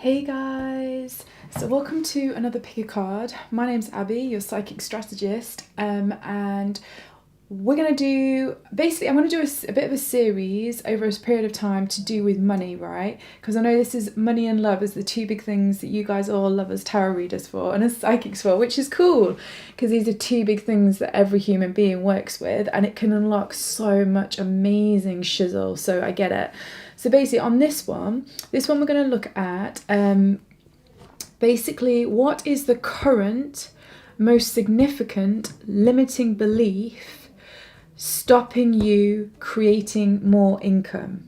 Hey guys, so welcome to another pick a card. My name's Abby, your psychic strategist, and we're going to do, basically I'm going to do a bit of a series over a period of time to do with money, right? Because I know this is money and love as the two big things that you guys all love as tarot readers for and as psychics for, which is cool because these are two big things that every human being works with, and it can unlock so much amazing shizzle, so I get it. So basically on this one we're going to look at basically what is the current most significant limiting belief stopping you creating more income.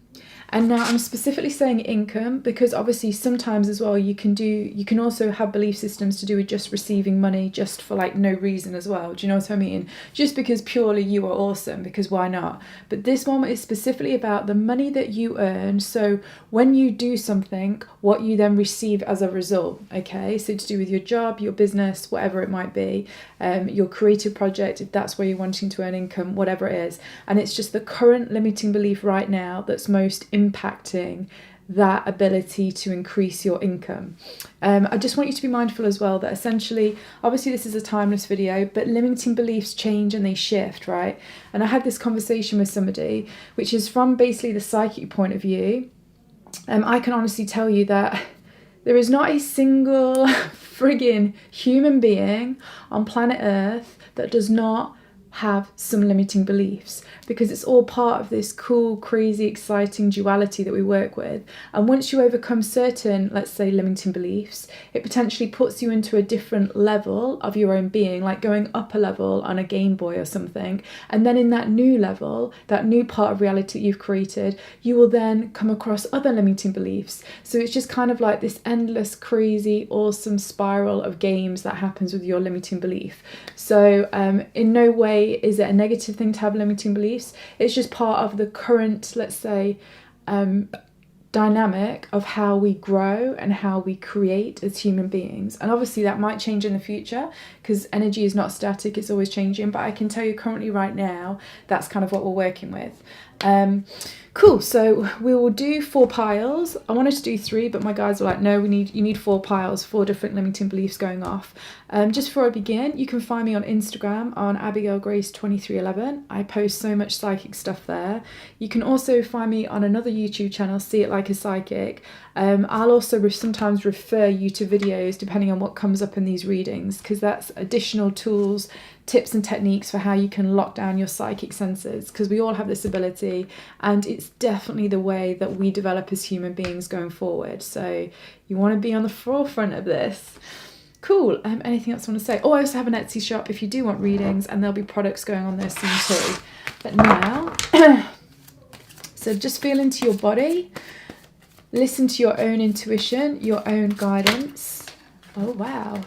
And now I'm specifically saying income because obviously sometimes as well you can also have belief systems to do with just receiving money just for like no reason as well. Do you know what I mean? Just because purely you are awesome, because why not? But this one is specifically about the money that you earn. So when you do something, what you then receive as a result. Okay, so to do with your job, your business, whatever it might be, your creative project, if that's where you're wanting to earn income, whatever it is. And it's just the current limiting belief right now that's most impacting that ability to increase your income. I just want you to be mindful as well that essentially, obviously this is a timeless video, but limiting beliefs change and they shift, right? And I had this conversation with somebody, which is from basically the psychic point of view. I can honestly tell you that there is not a single friggin' human being on planet Earth that does not have some limiting beliefs, because it's all part of this cool, crazy, exciting duality that we work with. And once you overcome certain, let's say, limiting beliefs, it potentially puts you into a different level of your own being, like going up a level on a Game Boy or something. And then in that new level, that new part of reality that you've created, you will then come across other limiting beliefs. So it's just kind of like this endless, crazy, awesome spiral of games that happens with your limiting belief. So in no way is it a negative thing to have limiting beliefs. It's just part of the current, let's say, dynamic of how we grow and how we create as human beings. And obviously that might change in the future because energy is not static, it's always changing. But I can tell you currently right now, that's kind of what we're working with. Cool, so we will do 4 piles. I wanted to do 3, but my guys were like, no, you need 4 piles, 4 different limiting beliefs going off. Just before I begin, you can find me on Instagram on AbigailGrace2311. I post so much psychic stuff there. You can also find me on another YouTube channel, See It Like a Psychic. I'll also sometimes refer you to videos depending on what comes up in these readings, because that's additional tools, tips and techniques for how you can lock down your psychic senses, because we all have this ability and it's definitely the way that we develop as human beings going forward. So you want to be on the forefront of this. Cool. Anything else I want to say? Oh, I also have an Etsy shop if you do want readings, and there'll be products going on there soon too. But now, so just feel into your body, listen to your own intuition, your own guidance. Oh, wow.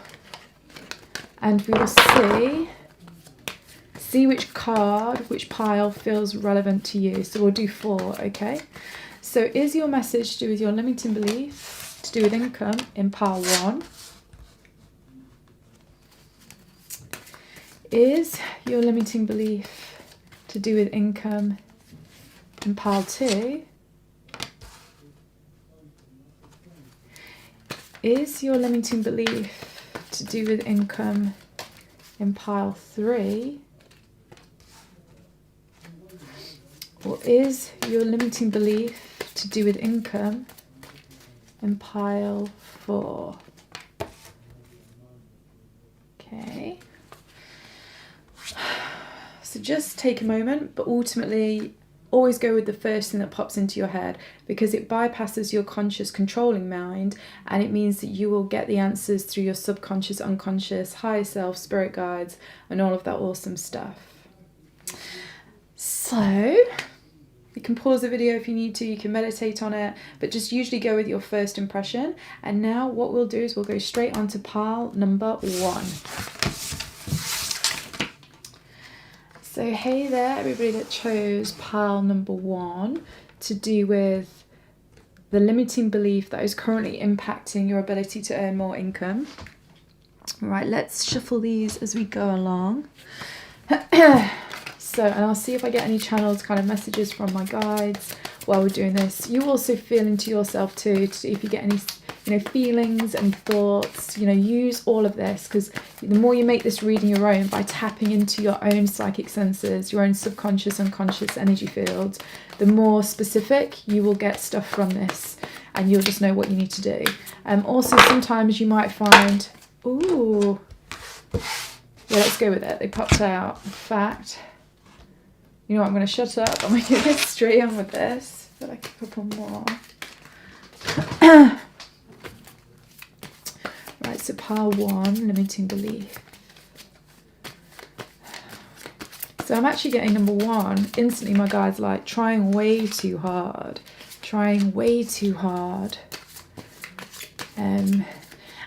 And we will see which card, which pile feels relevant to you. So we'll do 4, okay? So is your message to do with your limiting belief, to do with income in pile 1? Is your limiting belief to do with income in pile 2? Is your limiting belief to do with income in pile 3? Or is your limiting belief to do with income in pile 4? Okay. So just take a moment, but ultimately always go with the first thing that pops into your head, because it bypasses your conscious controlling mind, and it means that you will get the answers through your subconscious, unconscious, higher self, spirit guides, and all of that awesome stuff. So you can pause the video if you need to, you can meditate on it, but just usually go with your first impression. And now what we'll do is we'll go straight on to pile number 1. So hey there, everybody that chose pile number 1 to do with the limiting belief that is currently impacting your ability to earn more income. All right, let's shuffle these as we go along. So, and I'll see if I get any channeled kind of messages from my guides while we're doing this. You also feel into yourself too, to see if you get any feelings and thoughts. Use all of this, because the more you make this reading your own by tapping into your own psychic senses, your own subconscious, unconscious energy fields, the more specific you will get stuff from this, and you'll just know what you need to do. Also, sometimes you might find, ooh, yeah, let's go with it. They popped out. In fact, you know what, I'm going to shut up. I'm going to get straight on with this. But like a couple more. Right, so pile 1, limiting belief. So I'm actually getting number 1. Instantly my guide's like, trying way too hard. Trying way too hard. And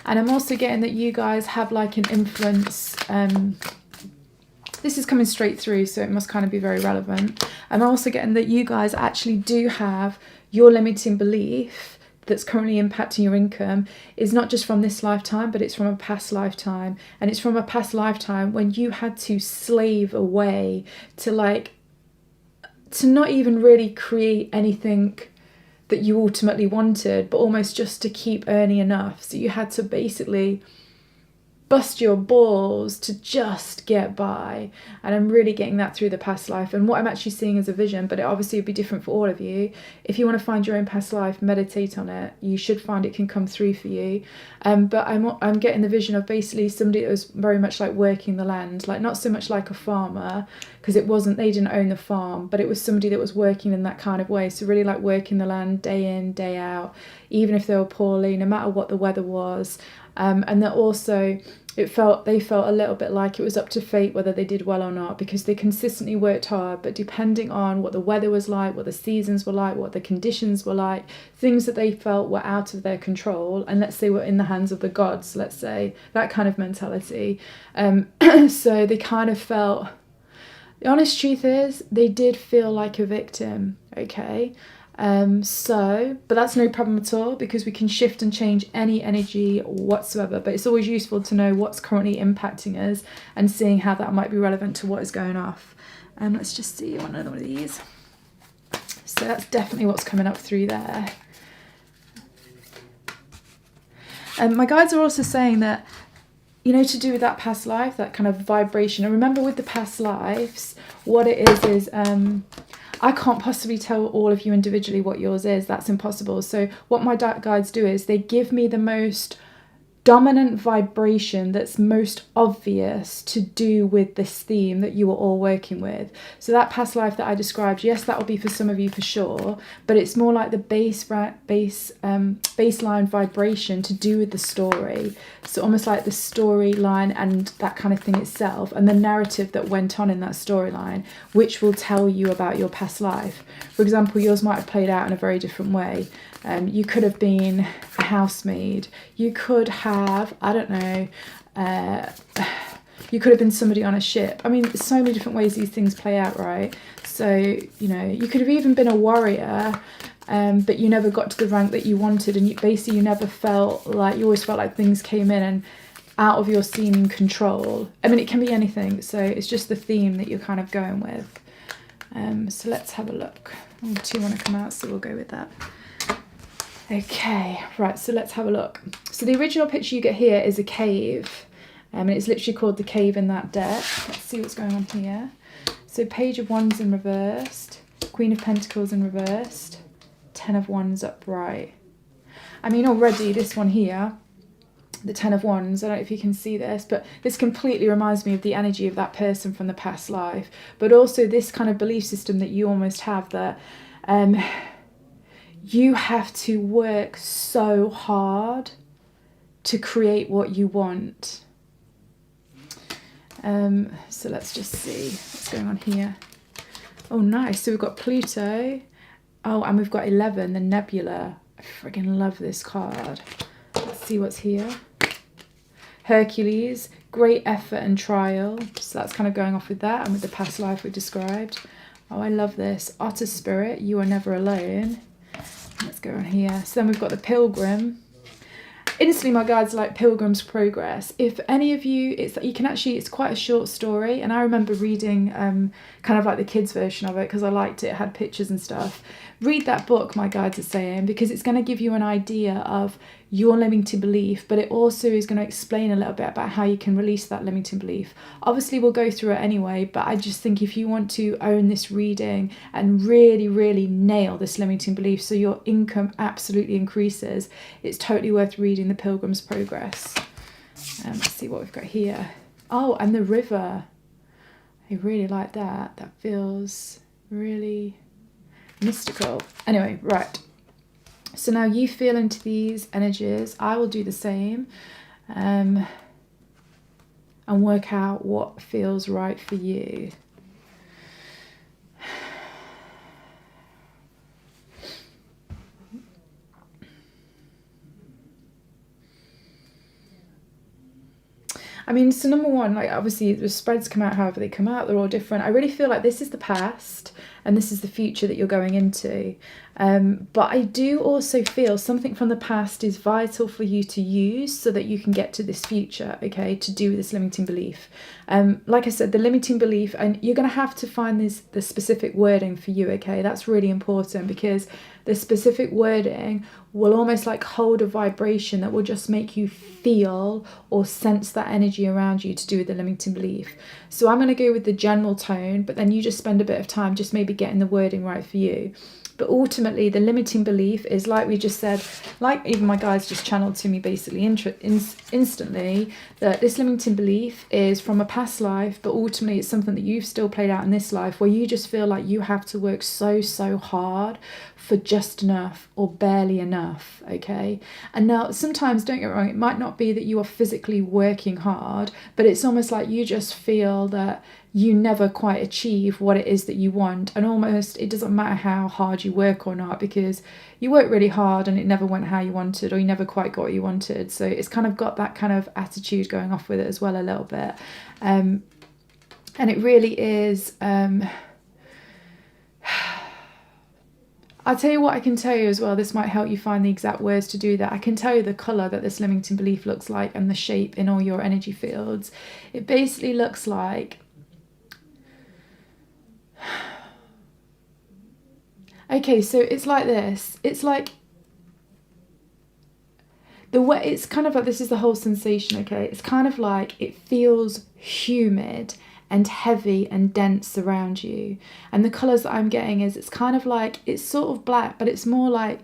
I'm also getting that you guys have like an influence. This is coming straight through, so it must kind of be very relevant. I'm also getting that you guys actually do have your limiting belief that's currently impacting your income is not just from this lifetime, but it's from a past lifetime. And it's from a past lifetime when you had to slave away to not even really create anything that you ultimately wanted, but almost just to keep earning enough. So you had to basically bust your balls to just get by. And I'm really getting that through the past life. And what I'm actually seeing is a vision, but it obviously would be different for all of you. If you want to find your own past life, meditate on it. You should find it can come through for you. But I'm getting the vision of basically somebody that was very much like working the land, like not so much like a farmer, because they didn't own the farm, but it was somebody that was working in that kind of way. So really like working the land day in, day out, even if they were poorly, no matter what the weather was. And that also they felt a little bit like it was up to fate whether they did well or not, because they consistently worked hard, but depending on what the weather was like, what the seasons were like, what the conditions were like, things that they felt were out of their control, and let's say were in the hands of the gods, let's say, that kind of mentality. So they kind of felt, the honest truth is, they did feel like a victim, okay? But that's no problem at all, because we can shift and change any energy whatsoever. But it's always useful to know what's currently impacting us and seeing how that might be relevant to what is going off. Let's just see another one of these. So that's definitely what's coming up through there. My guides are also saying that, to do with that past life, that kind of vibration. And remember, with the past lives, what it is I can't possibly tell all of you individually what yours is. That's impossible. So what my guides do is they give me the most dominant vibration that's most obvious to do with this theme that you are all working with. So that past life that I described, yes, that will be for some of you for sure, but it's more like the baseline vibration to do with the story. So almost like the storyline and that kind of thing itself, and the narrative that went on in that storyline, which will tell you about your past life. For example, yours might have played out in a very different way. You could have been a housemaid. You could have, I don't know, you could have been somebody on a ship. I mean, there's so many different ways these things play out, right? So, you could have even been a warrior, but you never got to the rank that you wanted, and you never felt like, you always felt like things came in and out of your seeming control. I mean, it can be anything, so it's just the theme that you're kind of going with. So let's have a look. Oh, 2 want to come out, so we'll go with that. Okay, right, so let's have a look. So the original picture you get here is a cave, and it's literally called the cave in that deck. Let's see what's going on here. So Page of Wands in reversed, Queen of Pentacles in reversed, 10 of Wands upright. I mean, already this one here, the 10 of Wands, I don't know if you can see this, but this completely reminds me of the energy of that person from the past life. But also this kind of belief system that you almost have, that you have to work so hard to create what you want. So let's just see what's going on here. Oh, nice. So we've got Pluto. Oh, and we've got 11, the Nebula. I friggin' love this card. Let's see what's here. Hercules, great effort and trial. So that's kind of going off with that and with the past life we described. Oh, I love this. Otter Spirit, you are never alone. Let's go on here. So then we've got the Pilgrim. Instantly my guides like Pilgrim's Progress. If any of you, it's quite a short story, and I remember reading kind of like the kids version of it because I liked it. It had pictures and stuff. Read that book, my guides are saying, because it's going to give you an idea of your limiting belief, but it also is going to explain a little bit about how you can release that limiting belief. Obviously, we'll go through it anyway, but I just think if you want to own this reading and really, really nail this limiting belief so your income absolutely increases, it's totally worth reading The Pilgrim's Progress. Let's see what we've got here. Oh, and the river. I really like that. That feels really mystical. Anyway, right. So now you feel into these energies. I will do the same. And work out what feels right for you. I mean, so number one, like obviously the spreads come out however they come out, they're all different. I really feel like this is the past and this is the future that you're going into. But I do also feel something from the past is vital for you to use so that you can get to this future, okay, to do with this limiting belief. Like I said, the limiting belief, and you're going to have to find the specific wording for you, okay? That's really important because the specific wording will almost like hold a vibration that will just make you feel or sense that energy around you to do with the limiting belief. So I'm going to go with the general tone, but then you just spend a bit of time just maybe getting the wording right for you. But ultimately, the limiting belief is, like we just said, like even my guides just channeled to me basically instantly, that this limiting belief is from a past life, but ultimately it's something that you've still played out in this life, where you just feel like you have to work so hard for just enough or barely enough, okay? And now sometimes, don't get me wrong, it might not be that you are physically working hard, but it's almost like you just feel that you never quite achieve what it is that you want, and almost it doesn't matter how hard you work or not, because you work really hard and it never went how you wanted, or you never quite got what you wanted. So it's kind of got that kind of attitude going off with it as well a little bit. And it really is I'll tell you what I can tell you as well. This might help you find the exact words to do that. I can tell you the colour that this limiting belief looks like and the shape in all your energy fields. It basically looks like, okay, so it's like this. It's like the way, it's kind of like, this is the whole sensation, okay? It's kind of like it feels humid and heavy and dense around you. And the colours that I'm getting is, it's kind of like, it's sort of black, but it's more like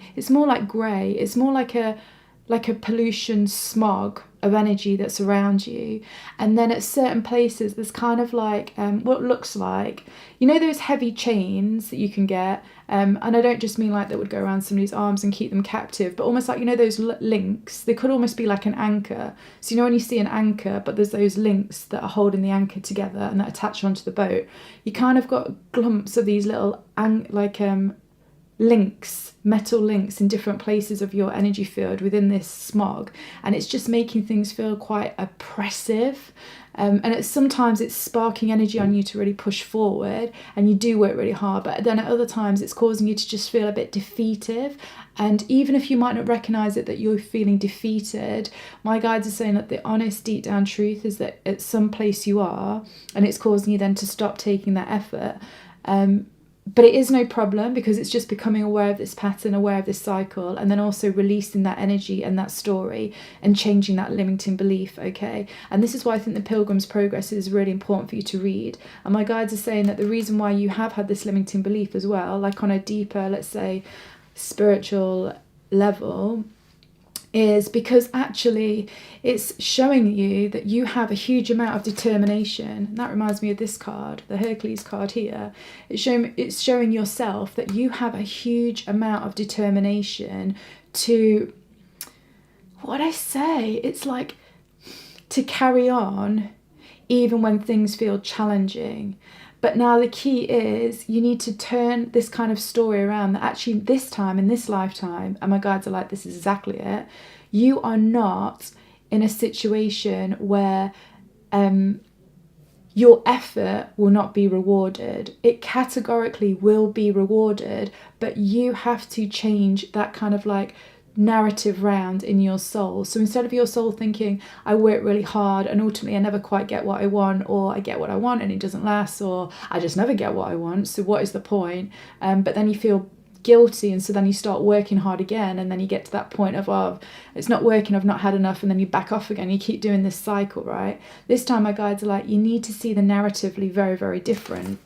grey. It's more like a pollution smog of energy that's around you. And then at certain places there's kind of like what looks like, you know, those heavy chains that you can get, and I don't just mean like that would go around somebody's arms and keep them captive, but almost like, you know, those links, they could almost be like an anchor. So you know when you see an anchor, but there's those links that are holding the anchor together and that attach onto the boat, you kind of got clumps of these little links, metal links in different places of your energy field within this smog, and it's just making things feel quite oppressive, and sometimes it's sparking energy on you to really push forward, and you do work really hard, but then at other times it's causing you to just feel a bit defeated. And even if you might not recognize it that you're feeling defeated, my guides are saying that the honest deep down truth is that at some place you are, and it's causing you then to stop taking that effort. But it is no problem, because it's just becoming aware of this pattern, aware of this cycle, and then also releasing that energy and that story and changing that limiting belief, okay? And this is why I think the Pilgrim's Progress is really important for you to read. And my guides are saying that the reason why you have had this limiting belief as well, like on a deeper, let's say, spiritual level, is because actually it's showing you that you have a huge amount of determination. And that reminds me of this card, the Hercules card here. It's showing yourself that you have a huge amount of determination to, what I say, it's like to carry on even when things feel challenging. But now the key is you need to turn this kind of story around, that actually this time, in this lifetime, and my guides are like, this is exactly it, you are not in a situation where your effort will not be rewarded. It categorically will be rewarded, but you have to change that kind of like narrative round in your soul. So instead of your soul thinking, I work really hard and ultimately I never quite get what I want, or I get what I want and it doesn't last, or I just never get what I want, so what is the point? But then you feel guilty, and so then you start working hard again, and then you get to that point of, oh, it's not working, I've not had enough, and then you back off again. You keep doing this cycle, right? This time my guides are like, you need to see the narratively very, very different.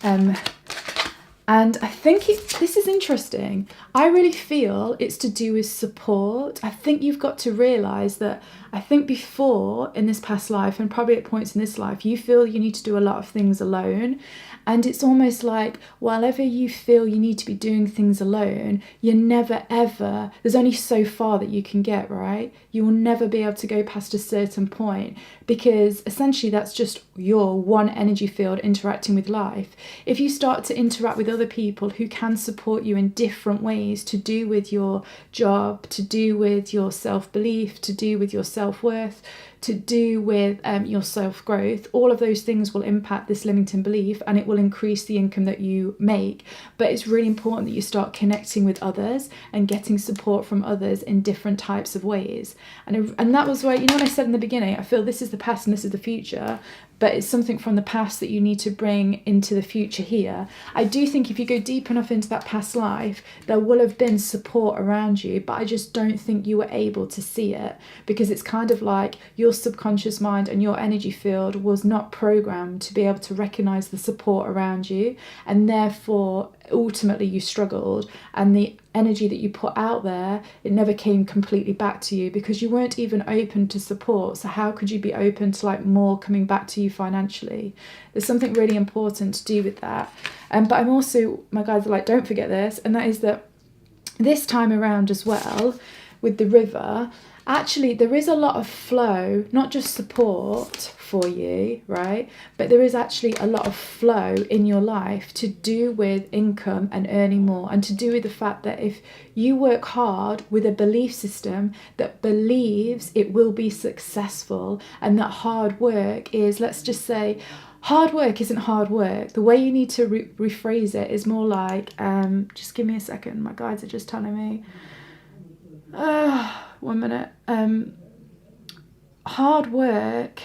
And I think this is interesting. I really feel it's to do with support. I think you've got to realise that, I think before in this past life, and probably at points in this life, you feel you need to do a lot of things alone. And it's almost like, whenever you feel you need to be doing things alone, you're never ever, there's only so far that you can get, right? You will never be able to go past a certain point, because essentially that's just your one energy field interacting with life. If you start to interact with other people who can support you in different ways, to do with your job, to do with your self-belief, to do with your self-worth, to do with your self-growth, all of those things will impact this limiting belief, and it will increase the income that you make. But it's really important that you start connecting with others and getting support from others in different types of ways. And that was why, you know, when I said in the beginning, I feel this is the past and this is the future, but it's something from the past that you need to bring into the future here. I do think if you go deep enough into that past life, there will have been support around you, but I just don't think you were able to see it, because it's kind of like your subconscious mind and your energy field was not programmed to be able to recognize the support around you, and therefore ultimately you struggled, and the energy that you put out there, it never came completely back to you, because you weren't even open to support. So how could you be open to like more coming back to you financially? There's something really important to do with that. But I'm also, my guides are like, don't forget this, and that is that this time around as well with the river, actually there is a lot of flow, not just support for you, right? But there is actually a lot of flow in your life to do with income and earning more, and to do with the fact that if you work hard with a belief system that believes it will be successful, and that hard work is, let's just say, hard work isn't hard work. The way you need to rephrase it is more like, just give me a second, my guides are just telling me. 1 minute. Hard work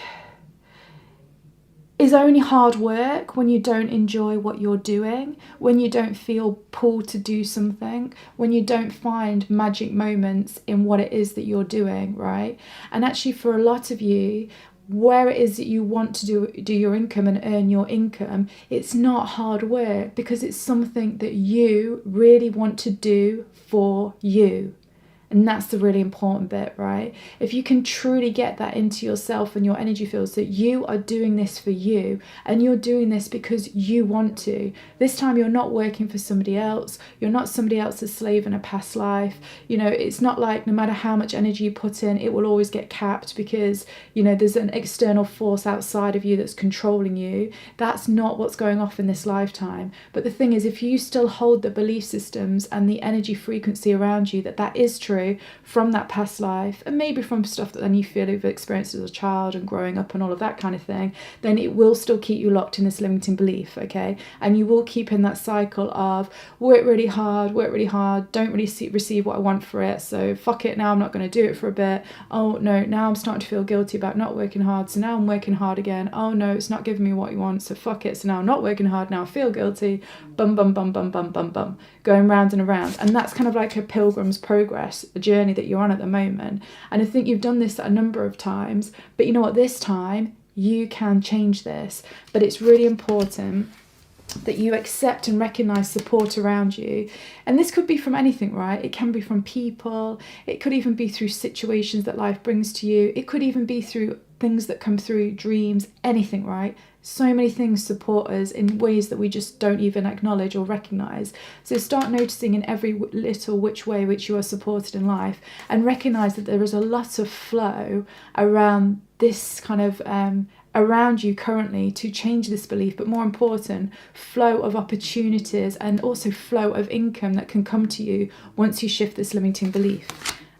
is only hard work when you don't enjoy what you're doing, when you don't feel pulled to do something, when you don't find magic moments in what it is that you're doing, right? And actually for a lot of you, where it is that you want to do your income and earn your income, it's not hard work, because it's something that you really want to do for you. And that's the really important bit, right? If you can truly get that into yourself and your energy fields, that you are doing this for you, and you're doing this because you want to. This time you're not working for somebody else. You're not somebody else's slave in a past life. You know, it's not like no matter how much energy you put in, it will always get capped because, you know, there's an external force outside of you that's controlling you. That's not what's going off in this lifetime. But the thing is, if you still hold the belief systems and the energy frequency around you that is true, from that past life, and maybe from stuff that then you feel you've experienced as a child and growing up and all of that kind of thing, then it will still keep you locked in this limiting belief, okay? And you will keep in that cycle of work really hard, don't really receive what I want for it, so fuck it, now I'm not going to do it for a bit. Oh no, now I'm starting to feel guilty about not working hard, so now I'm working hard again. Oh no, it's not giving me what you want, so fuck it, so now I'm not working hard, now I feel guilty. Bum bum bum bum bum bum bum, going round and around. And that's kind of like a pilgrim's progress, a journey that you're on at the moment. And I think you've done this a number of times, but you know what, this time you can change this. But it's really important that you accept and recognize support around you. And this could be from anything, right? It can be from people, it could even be through situations that life brings to you, it could even be through things that come through dreams, anything, right? So many things support us in ways that we just don't even acknowledge or recognize. So start noticing in every little which way which you are supported in life, and recognize that there is a lot of flow around this kind of around you currently to change this belief, but more important, flow of opportunities and also flow of income that can come to you once you shift this limiting belief.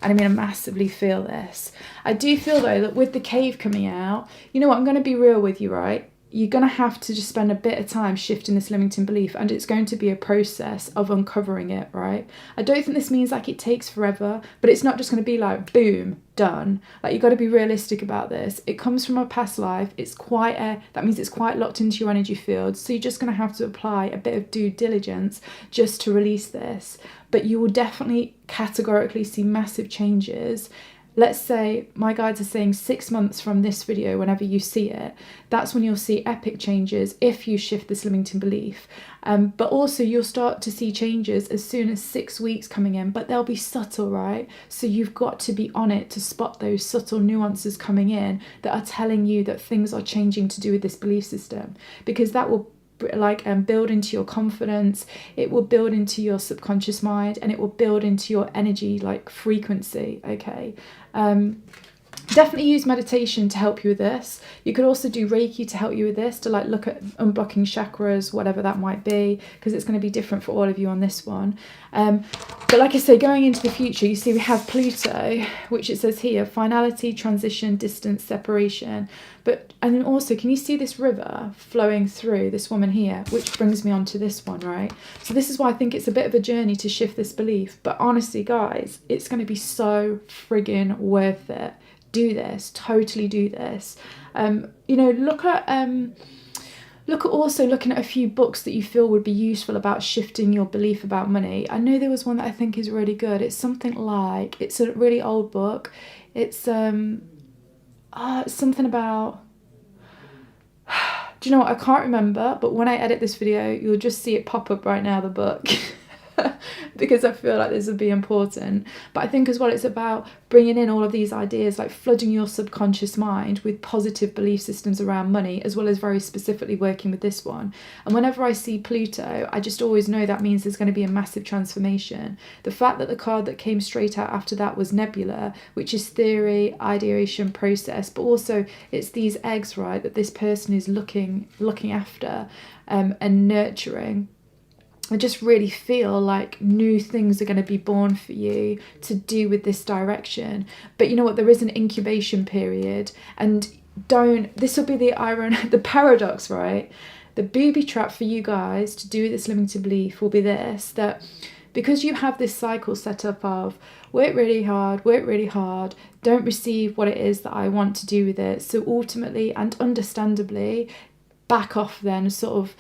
And I mean, I massively feel this. I do feel though that with the cave coming out, you know what, I'm going to be real with you, right? you're going to have to just spend a bit of time shifting this limiting belief, and it's going to be a process of uncovering it, right? I don't think this means like it takes forever, but it's not just going to be like, boom, done. Like, you've got to be realistic about this. It comes from a past life. That means it's quite locked into your energy field. So you're just going to have to apply a bit of due diligence just to release this. But you will definitely categorically see massive changes. Let's say my guides are saying 6 months from this video, whenever you see it, that's when you'll see epic changes if you shift this limiting belief. But also you'll start to see changes as soon as 6 weeks coming in, but they'll be subtle, right? So you've got to be on it to spot those subtle nuances coming in that are telling you that things are changing to do with this belief system, because that will build into your confidence, it will build into your subconscious mind, and it will build into your energy frequency. Okay, definitely use meditation to help you with this. You could also do Reiki to help you with this, to look at unblocking chakras, whatever that might be, because it's going to be different for all of you on this one. But like I say, going into the future, you see we have Pluto, which it says here, finality, transition, distance, separation. And then also, can you see this river flowing through this woman here, which brings me on to this one, right? So this is why I think it's a bit of a journey to shift this belief. But honestly, guys, it's going to be so friggin' worth it. Do this, totally do this. Looking at a few books that you feel would be useful about shifting your belief about money. I know there was one that I think is really good. It's something like, it's a really old book. It's something about, do you know what, I can't remember, but when I edit this video, you'll just see it pop up right now, the book. Because I feel like this would be important. But I think as well, it's about bringing in all of these ideas, like flooding your subconscious mind with positive belief systems around money, as well as very specifically working with this one. And whenever I see Pluto, I just always know that means there's going to be a massive transformation. The fact that the card that came straight out after that was Nebula, which is theory, ideation, process, but also it's these eggs, right, that this person is looking after and nurturing. I just really feel like new things are going to be born for you to do with this direction. But you know what? There is an incubation period, and this will be the paradox, right? The booby trap for you guys to do with this limiting belief will be this, that because you have this cycle set up of work really hard, don't receive what it is that I want to do with it. So ultimately and understandably, back off then, sort of,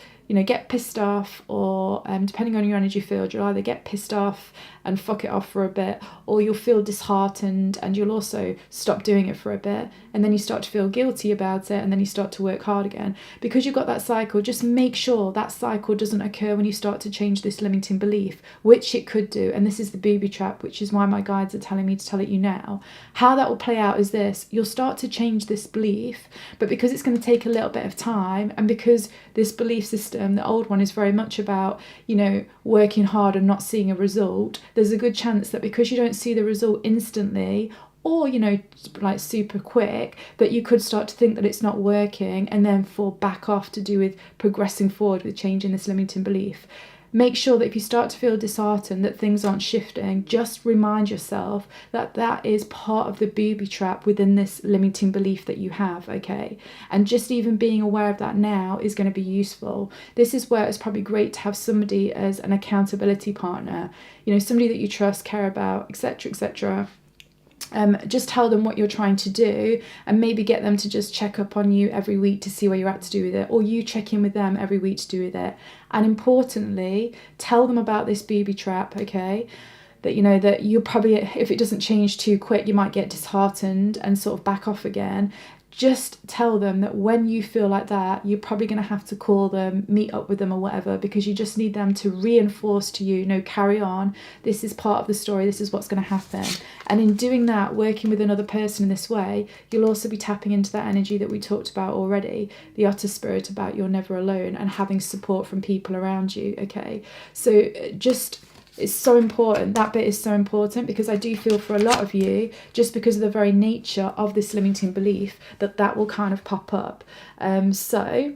get pissed off, or depending on your energy field, you'll either get pissed off and fuck it off for a bit, or you'll feel disheartened and you'll also stop doing it for a bit, and then you start to feel guilty about it, and then you start to work hard again. Because you've got that cycle, just make sure that cycle doesn't occur when you start to change this limiting belief, which it could do. And this is the booby trap, which is why my guides are telling me to tell it you now. How that will play out is this: you'll start to change this belief, but because it's going to take a little bit of time, and because this belief system, the old one, is very much about, working hard and not seeing a result, there's a good chance that because you don't see the result instantly, or super quick, that you could start to think that it's not working, and then fall back off to do with progressing forward with changing this limiting belief. Make sure that if you start to feel disheartened that things aren't shifting, just remind yourself that that is part of the booby trap within this limiting belief that you have, okay? And just even being aware of that now is going to be useful. This is where it's probably great to have somebody as an accountability partner, somebody that you trust, care about, etc., etc. Just tell them what you're trying to do, and maybe get them to just check up on you every week to see where you're at to do with it, or you check in with them every week to do with it. And importantly, tell them about this booby trap, okay? That that you probably, if it doesn't change too quick, you might get disheartened and sort of back off again. Just tell them that when you feel like that, you're probably going to have to call them, meet up with them or whatever, because you just need them to reinforce to you, no, carry on. This is part of the story. This is what's going to happen. And in doing that, working with another person in this way, you'll also be tapping into that energy that we talked about already, the otter spirit, about you're never alone, and having support from people around you, okay? So it's so important. That bit is so important, because I do feel for a lot of you, just because of the very nature of this limiting belief, that will kind of pop up. So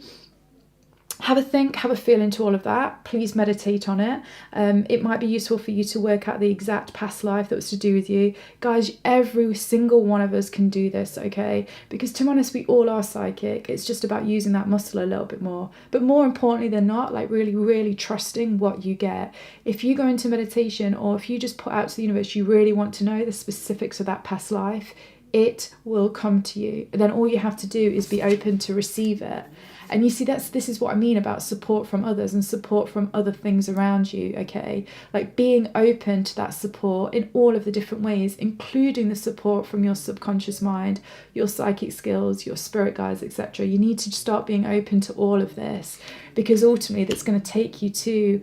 have a think, have a feel into all of that. Please meditate on it. It might be useful for you to work out the exact past life that was to do with you. Guys, every single one of us can do this, okay? Because to be honest, we all are psychic. It's just about using that muscle a little bit more. But more importantly than not, like really, really trusting what you get. If you go into meditation, or if you just put out to the universe, you really want to know the specifics of that past life, it will come to you. And then all you have to do is be open to receive it. And you see, this is what I mean about support from others and support from other things around you, okay? Like being open to that support in all of the different ways, including the support from your subconscious mind, your psychic skills, your spirit guides, etc. You need to start being open to all of this, because ultimately that's going to take you to,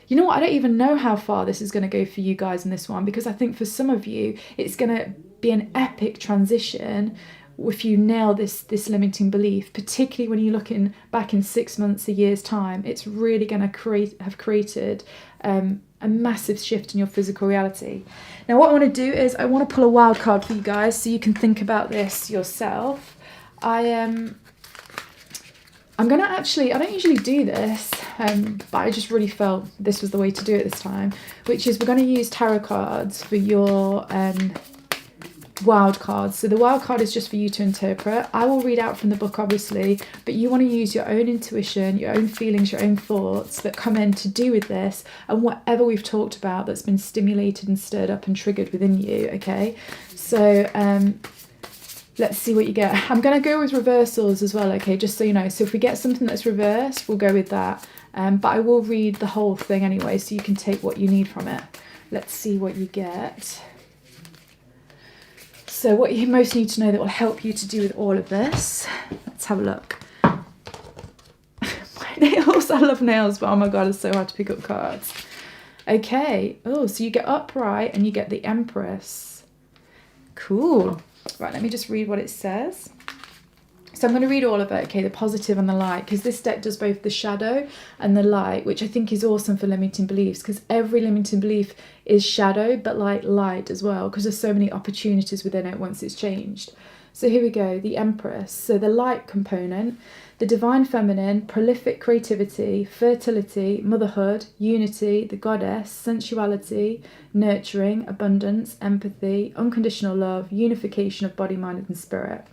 you know what, I don't even know how far this is going to go for you guys in this one, because I think for some of you, it's going to be an epic transition if you nail this limiting belief, particularly when you're looking back in 6 months, a year's time. It's really going to have created a massive shift in your physical reality. Now, what I want to do is I want to pull a wild card for you guys so you can think about this yourself. I'm going to actually, I don't usually do this, but I just really felt this was the way to do it this time, which is we're going to use tarot cards for your wild cards. So the wild card is just for you to interpret. I will read out from the book, obviously, but you want to use your own intuition, your own feelings, your own thoughts that come in to do with this, and whatever we've talked about that's been stimulated and stirred up and triggered within you, okay? So let's see what you get. I'm going to go with reversals as well, okay, just so you know. So if we get something that's reversed, we'll go with that. But I will read the whole thing anyway, so you can take what you need from it. Let's see what you get. So what you most need to know that will help you to do with all of this. Let's have a look. My nails, I love nails, but oh my God, it's so hard to pick up cards. Okay, oh, so you get upright and you get the Empress. Cool. Right, let me just read what it says. So I'm going to read all of it, okay, the positive and the light, because this deck does both the shadow and the light, which I think is awesome for limiting beliefs, because every limiting belief is shadow, but like light as well, because there's so many opportunities within it once it's changed. So here we go, the Empress. So the light component, the divine feminine, prolific creativity, fertility, motherhood, unity, the goddess, sensuality, nurturing, abundance, empathy, unconditional love, unification of body, mind, and spirit.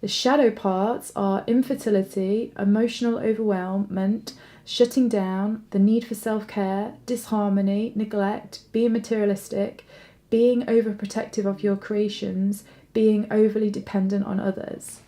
The shadow parts are infertility, emotional overwhelmment, shutting down, the need for self-care, disharmony, neglect, being materialistic, being overprotective of your creations, being overly dependent on others.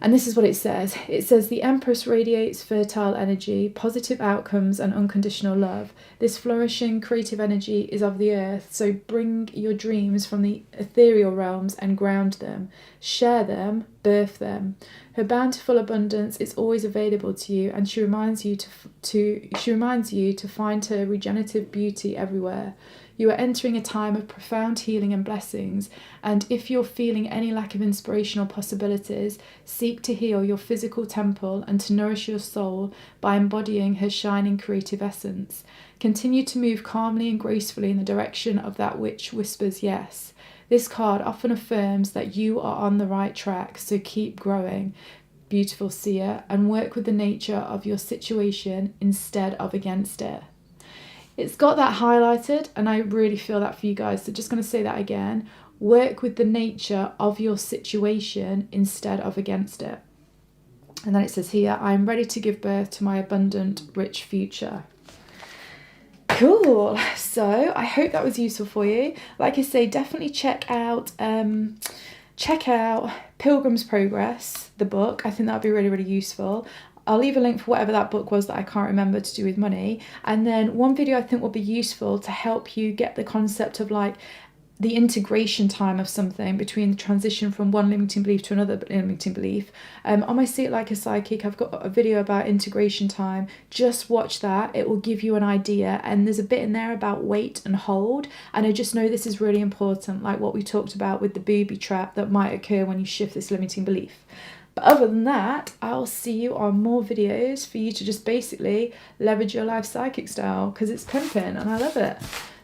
And this is what it says. It says, the Empress radiates fertile energy, positive outcomes, and unconditional love. This flourishing creative energy is of the earth, so bring your dreams from the ethereal realms and ground them. Share them, birth them. Her bountiful abundance is always available to you, and she reminds you to find her regenerative beauty everywhere. You are entering a time of profound healing and blessings, and if you're feeling any lack of inspirational possibilities, seek to heal your physical temple and to nourish your soul by embodying her shining creative essence. Continue to move calmly and gracefully in the direction of that which whispers yes. This card often affirms that you are on the right track, so keep growing, beautiful seer, and work with the nature of your situation instead of against it. It's got that highlighted, and I really feel that for you guys. So just going to say that again. Work with the nature of your situation instead of against it. And then it says here, I am ready to give birth to my abundant, rich future. Cool. So I hope that was useful for you. Like I say, definitely check out Pilgrim's Progress, the book. I think that would be really, really useful. I'll leave a link for whatever that book was that I can't remember to do with money. And then one video I think will be useful to help you get the concept of like the integration time of something between the transition from one limiting belief to another limiting belief. On my See It Like a Psychic, I've got a video about integration time. Just watch that. It will give you an idea. And there's a bit in there about wait and hold. And I just know this is really important, like what we talked about with the booby trap that might occur when you shift this limiting belief. But other than that, I'll see you on more videos for you to just basically leverage your life psychic style, because it's pimping and I love it.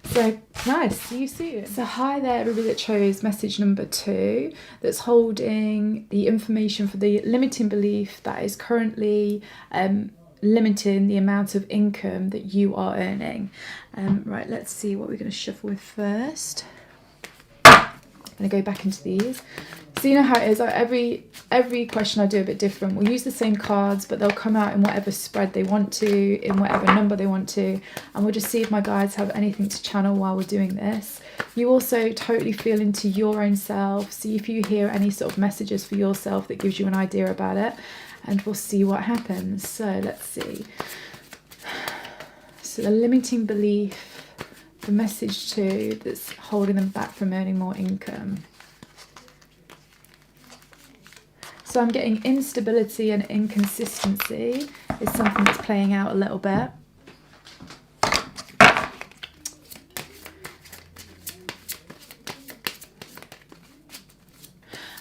So nice, see you soon. So hi there everybody that chose message number 2, that's holding the information for the limiting belief that is currently limiting the amount of income that you are earning. Right, let's see what we're going to shuffle with first. I'm going to go back into these. So you know how it is, like every question I do a bit different. We'll use the same cards, but they'll come out in whatever spread they want to, in whatever number they want to, and we'll just see if my guides have anything to channel while we're doing this. You also totally feel into your own self, see if you hear any sort of messages for yourself that gives you an idea about it, and we'll see what happens. So let's see. So the limiting belief, the message 2 that's holding them back from earning more income. So I'm getting instability and inconsistency is something that's playing out a little bit.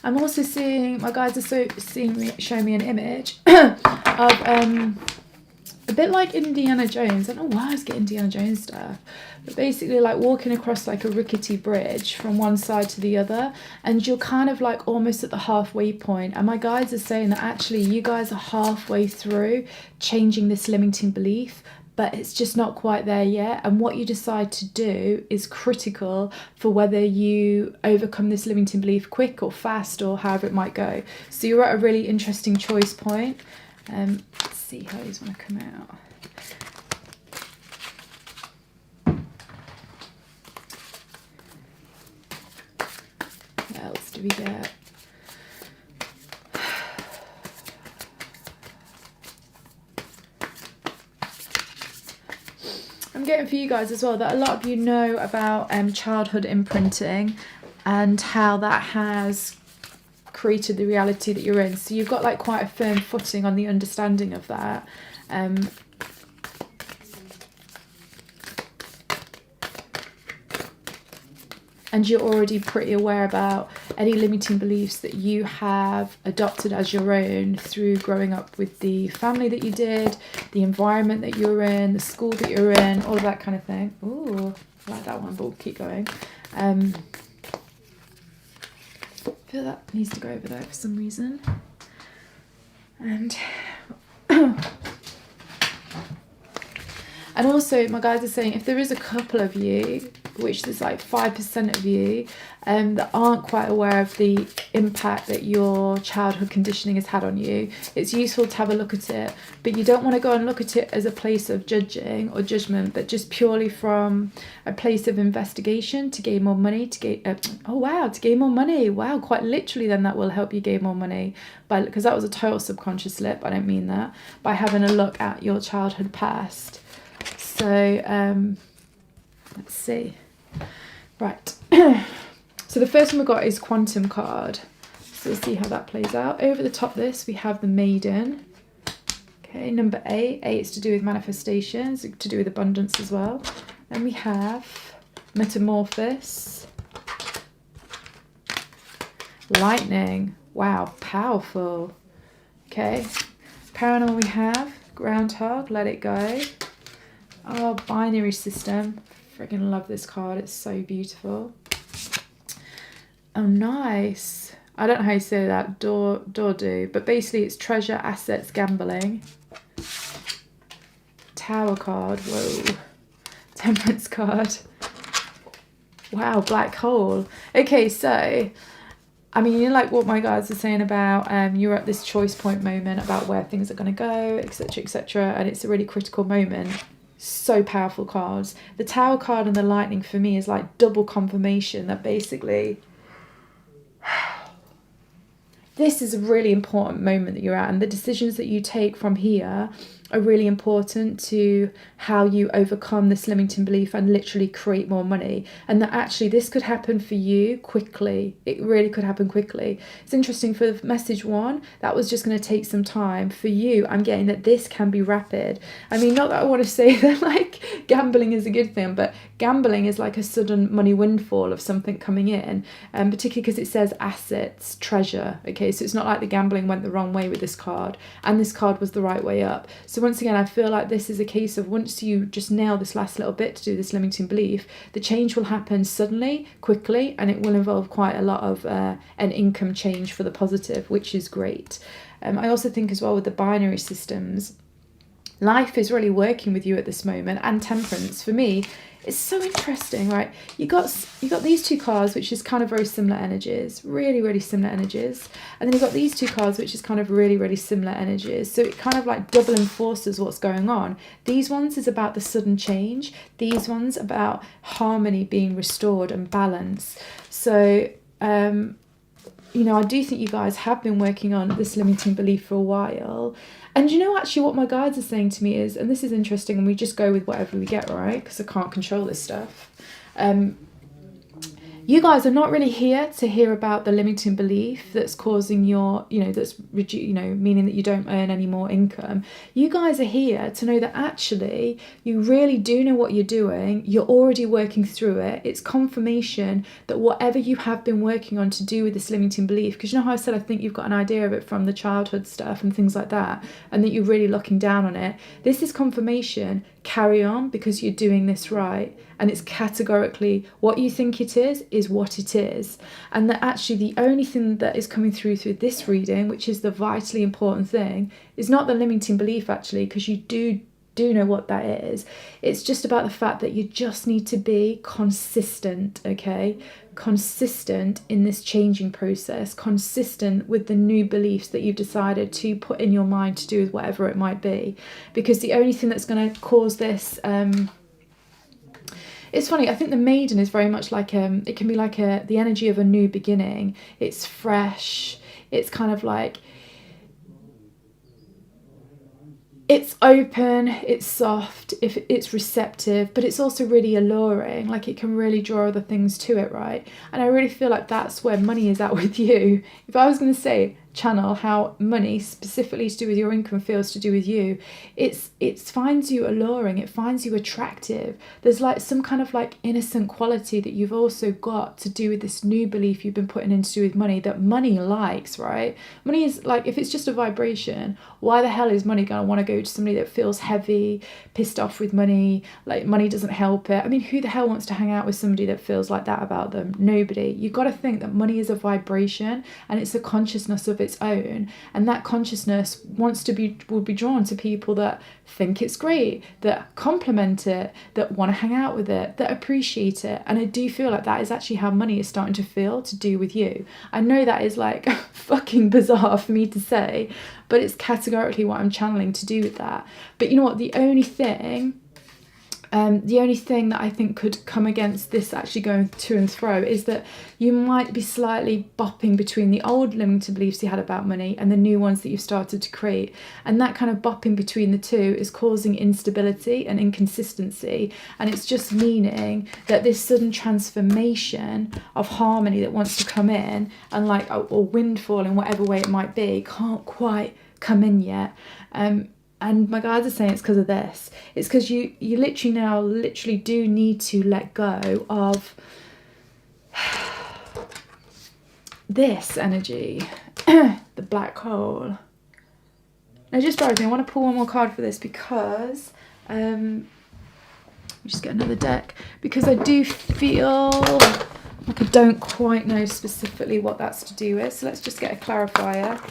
I'm also seeing, my guides are showing me an image of a bit like Indiana Jones. I don't know why I was getting Indiana Jones stuff, but basically like walking across like a rickety bridge from one side to the other, and you're kind of like almost at the halfway point, and my guides are saying that actually you guys are halfway through changing this limiting belief, but it's just not quite there yet, and what you decide to do is critical for whether you overcome this limiting belief quick or fast or however it might go. So you're at a really interesting choice point. Let's see how these want to come out. What else do we get? I'm getting for you guys as well that a lot of you know about childhood imprinting and how that has created the reality that you're in. So you've got like quite a firm footing on the understanding of that. And you're already pretty aware about any limiting beliefs that you have adopted as your own through growing up with the family that you did, the environment that you're in, the school that you're in, all of that kind of thing. Ooh, I like that one, but we'll keep going. I feel that needs to go over there for some reason. And and also my guides are saying if there is a couple of you, which there's like 5% of you that aren't quite aware of the impact that your childhood conditioning has had on you, it's useful to have a look at it, but you don't want to go and look at it as a place of judging or judgment, but just purely from a place of investigation to gain more money, to gain to gain more money. Wow, quite literally then that will help you gain more money, because that was a total subconscious slip, I don't mean that, by having a look at your childhood past. So let's see. Right. So the first one we've got is Quantum card. So we'll see how that plays out. Over the top of this, we have the Maiden. Okay, number 8. 8 is to do with manifestations, to do with abundance as well. Then we have Metamorphosis. Lightning. Wow, powerful. Okay. Paranormal we have Groundhog, Let It Go. Oh, Binary System. Freaking love this card. It's so beautiful. Oh, nice. I don't know how you say that. Do. But basically it's treasure, assets, gambling. Tower card. Whoa. Temperance card. Wow, black hole. Okay, so I mean, you know, like what my guides are saying about you're at this choice point moment about where things are going to go, etc., etc., and it's a really critical moment. So powerful cards. The Tower card and the Lightning for me is like double confirmation that basically this is a really important moment that you're at, and the decisions that you take from here are really important to how you overcome this limiting belief and literally create more money, and that actually this could happen for you quickly. It really could happen quickly. It's interesting for message 1, that was just going to take some time. For you, I'm getting that this can be rapid. I mean, not that I want to say that like gambling is a good thing, but gambling is like a sudden money windfall of something coming in, and particularly because it says assets, treasure. Okay, so it's not like the gambling went the wrong way with this card and this card was the right way up. So once again, I feel like this is a case of once you just nail this last little bit to do this limiting belief, the change will happen suddenly, quickly, and it will involve quite a lot of an income change for the positive, which is great. I also think as well with the binary systems, life is really working with you at this moment, and temperance for me. It's so interesting, right? You got these two cards, which is kind of very similar energies, really, really similar energies. And then you've got these two cards, which is kind of really, really similar energies. So it kind of like double enforces what's going on. These ones is about the sudden change. These ones about harmony being restored and balance. So, you know, I do think you guys have been working on this limiting belief for a while. And you know, actually what my guides are saying to me is, and this is interesting, and we just go with whatever we get, right? Because I can't control this stuff. You guys are not really here to hear about the limiting belief that's causing your, that's meaning that you don't earn any more income. You guys are here to know that actually you really do know what you're doing. You're already working through it. It's confirmation that whatever you have been working on to do with this limiting belief, because you know how I said I think you've got an idea of it from the childhood stuff and things like that, and that you're really looking down on it. This is confirmation. Carry on, because you're doing this right. And it's categorically what you think it is what it is. And that actually the only thing that is coming through this reading, which is the vitally important thing, is not the limiting belief actually, because you do know what that is. It's just about the fact that you just need to be consistent, okay? Consistent in this changing process, consistent with the new beliefs that you've decided to put in your mind to do with whatever it might be. Because the only thing that's going to cause this... It's funny, I think the maiden is very much like, it can be like the energy of a new beginning. It's fresh, it's kind of like, it's open, it's soft, if it's receptive, but it's also really alluring, like it can really draw other things to it, right? And I really feel like that's where money is at with you. If I was going to say, channel how money specifically to do with your income feels to do with you, it finds you alluring, it finds you attractive. There's like some kind of like innocent quality that you've also got to do with this new belief you've been putting in to do with money, that money likes, right? Money is like, if it's just a vibration, why the hell is money going to want to go to somebody that feels heavy, pissed off with money, like money doesn't help it? I mean, who the hell wants to hang out with somebody that feels like that about them? Nobody. You've got to think that money is a vibration, and it's a consciousness of its own, and that consciousness will be drawn to people that think it's great, that compliment it, that want to hang out with it, that appreciate it. And I do feel like that is actually how money is starting to feel to do with you. I know that is like fucking bizarre for me to say, but it's categorically what I'm channeling to do with that. But you know what, the only thing that I think could come against this actually going to and fro is that you might be slightly bopping between the old limiting beliefs you had about money and the new ones that you've started to create. And that kind of bopping between the two is causing instability and inconsistency. And it's just meaning that this sudden transformation of harmony that wants to come in, and like, or windfall in whatever way it might be, can't quite come in yet. And my guides are saying it's because of this. It's because you literally do need to let go of this energy, the black hole. Now just bear with me, I want to pull one more card for this because, just get another deck, because I do feel like I don't quite know specifically what that's to do with. So let's just get a clarifier.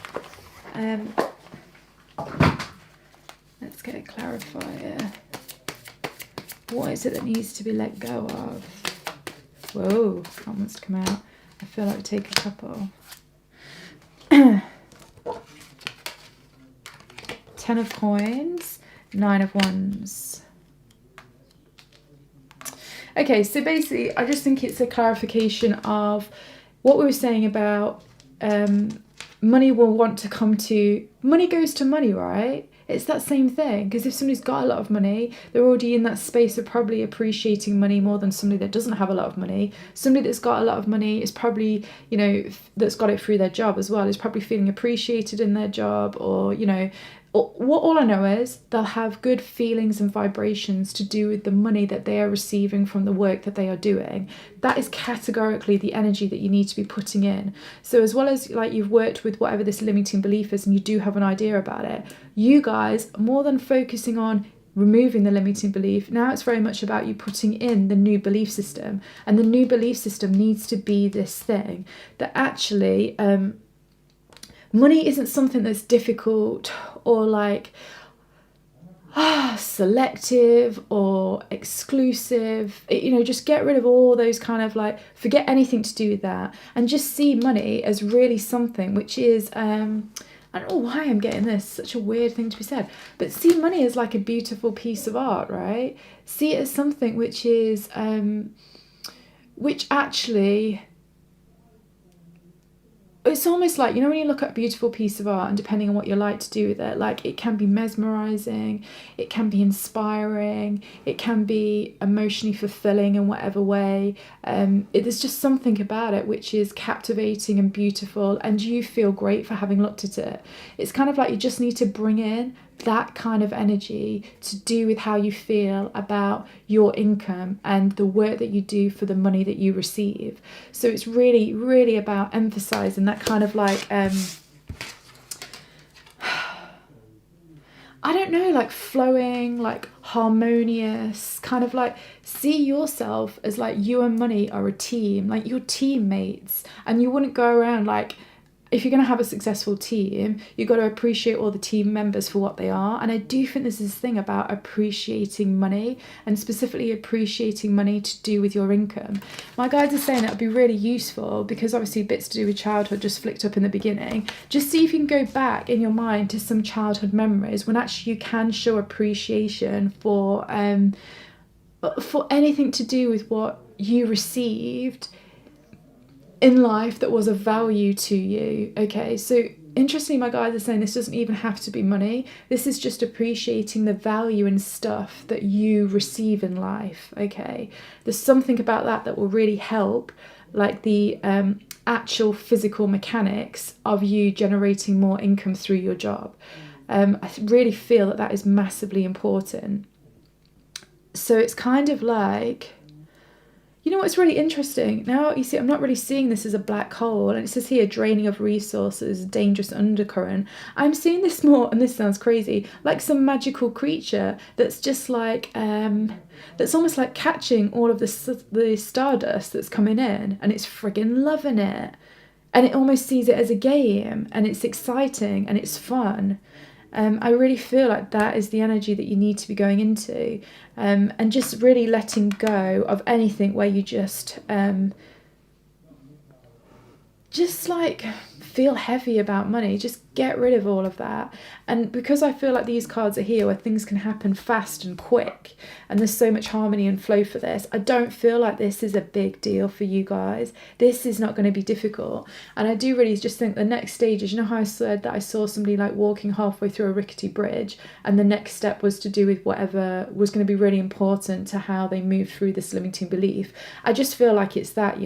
Let's get a clarifier. What is it that needs to be let go of? Whoa, that wants to come out. I feel like we take a couple. 10 of coins, 9 of wands. Okay, so basically, I just think it's a clarification of what we were saying about money will want to come to... Money goes to money, right? It's that same thing, because if somebody's got a lot of money, they're already in that space of probably appreciating money more than somebody that doesn't have a lot of money. Somebody that's got a lot of money is probably, that's got it through their job as well, is probably feeling appreciated in their job, or, all I know is they'll have good feelings and vibrations to do with the money that they are receiving from the work that they are doing. That is categorically the energy that you need to be putting in. So as well as like you've worked with whatever this limiting belief is and you do have an idea about it, you guys, more than focusing on removing the limiting belief, now it's very much about you putting in the new belief system. And the new belief system needs to be this thing that actually money isn't something that's difficult or like selective or exclusive. Just get rid of all those kind of like, forget anything to do with that, and just see money as really something which is I don't know why I'm getting this, such a weird thing to be said, but see money as like a beautiful piece of art, right? See it as something which is which actually, it's almost like, when you look at a beautiful piece of art and depending on what you like to do with it, like it can be mesmerizing, it can be inspiring, it can be emotionally fulfilling in whatever way. There's just something about it which is captivating and beautiful, and you feel great for having looked at it. It's kind of like you just need to bring in that kind of energy to do with how you feel about your income and the work that you do for the money that you receive. So it's really, really about emphasizing that kind of like I don't know, like flowing, like harmonious, kind of like see yourself as like you and money are a team, like you're teammates, and you wouldn't go around like, if you're going to have a successful team, you've got to appreciate all the team members for what they are. And I do think there's this thing about appreciating money, and specifically appreciating money to do with your income. My guides are saying that would be really useful because obviously bits to do with childhood just flicked up in the beginning. Just see if you can go back in your mind to some childhood memories when actually you can show appreciation for anything to do with what you received in life that was of value to you. Okay, so interestingly, my guides are saying this doesn't even have to be money. This is just appreciating the value in stuff that you receive in life. Okay, there's something about that will really help, like the actual physical mechanics of you generating more income through your job. I really feel that is massively important. So it's kind of like, what's really interesting? Now, you see, I'm not really seeing this as a black hole, and it says here, draining of resources, dangerous undercurrent. I'm seeing this more, and this sounds crazy, like some magical creature that's just like, that's almost like catching all of the stardust that's coming in, and it's friggin' loving it. And it almost sees it as a game, and it's exciting, and it's fun. I really feel like that is the energy that you need to be going into, and just really letting go of anything where you just like feel heavy about money. Just get rid of all of that. And because I feel like these cards are here where things can happen fast and quick, and there's so much harmony and flow for this, I don't feel like this is a big deal for you guys. This is not going to be difficult. And I do really just think the next stage is, how I said that I saw somebody like walking halfway through a rickety bridge, and the next step was to do with whatever was going to be really important to how they move through this limiting belief. I just feel like it's that,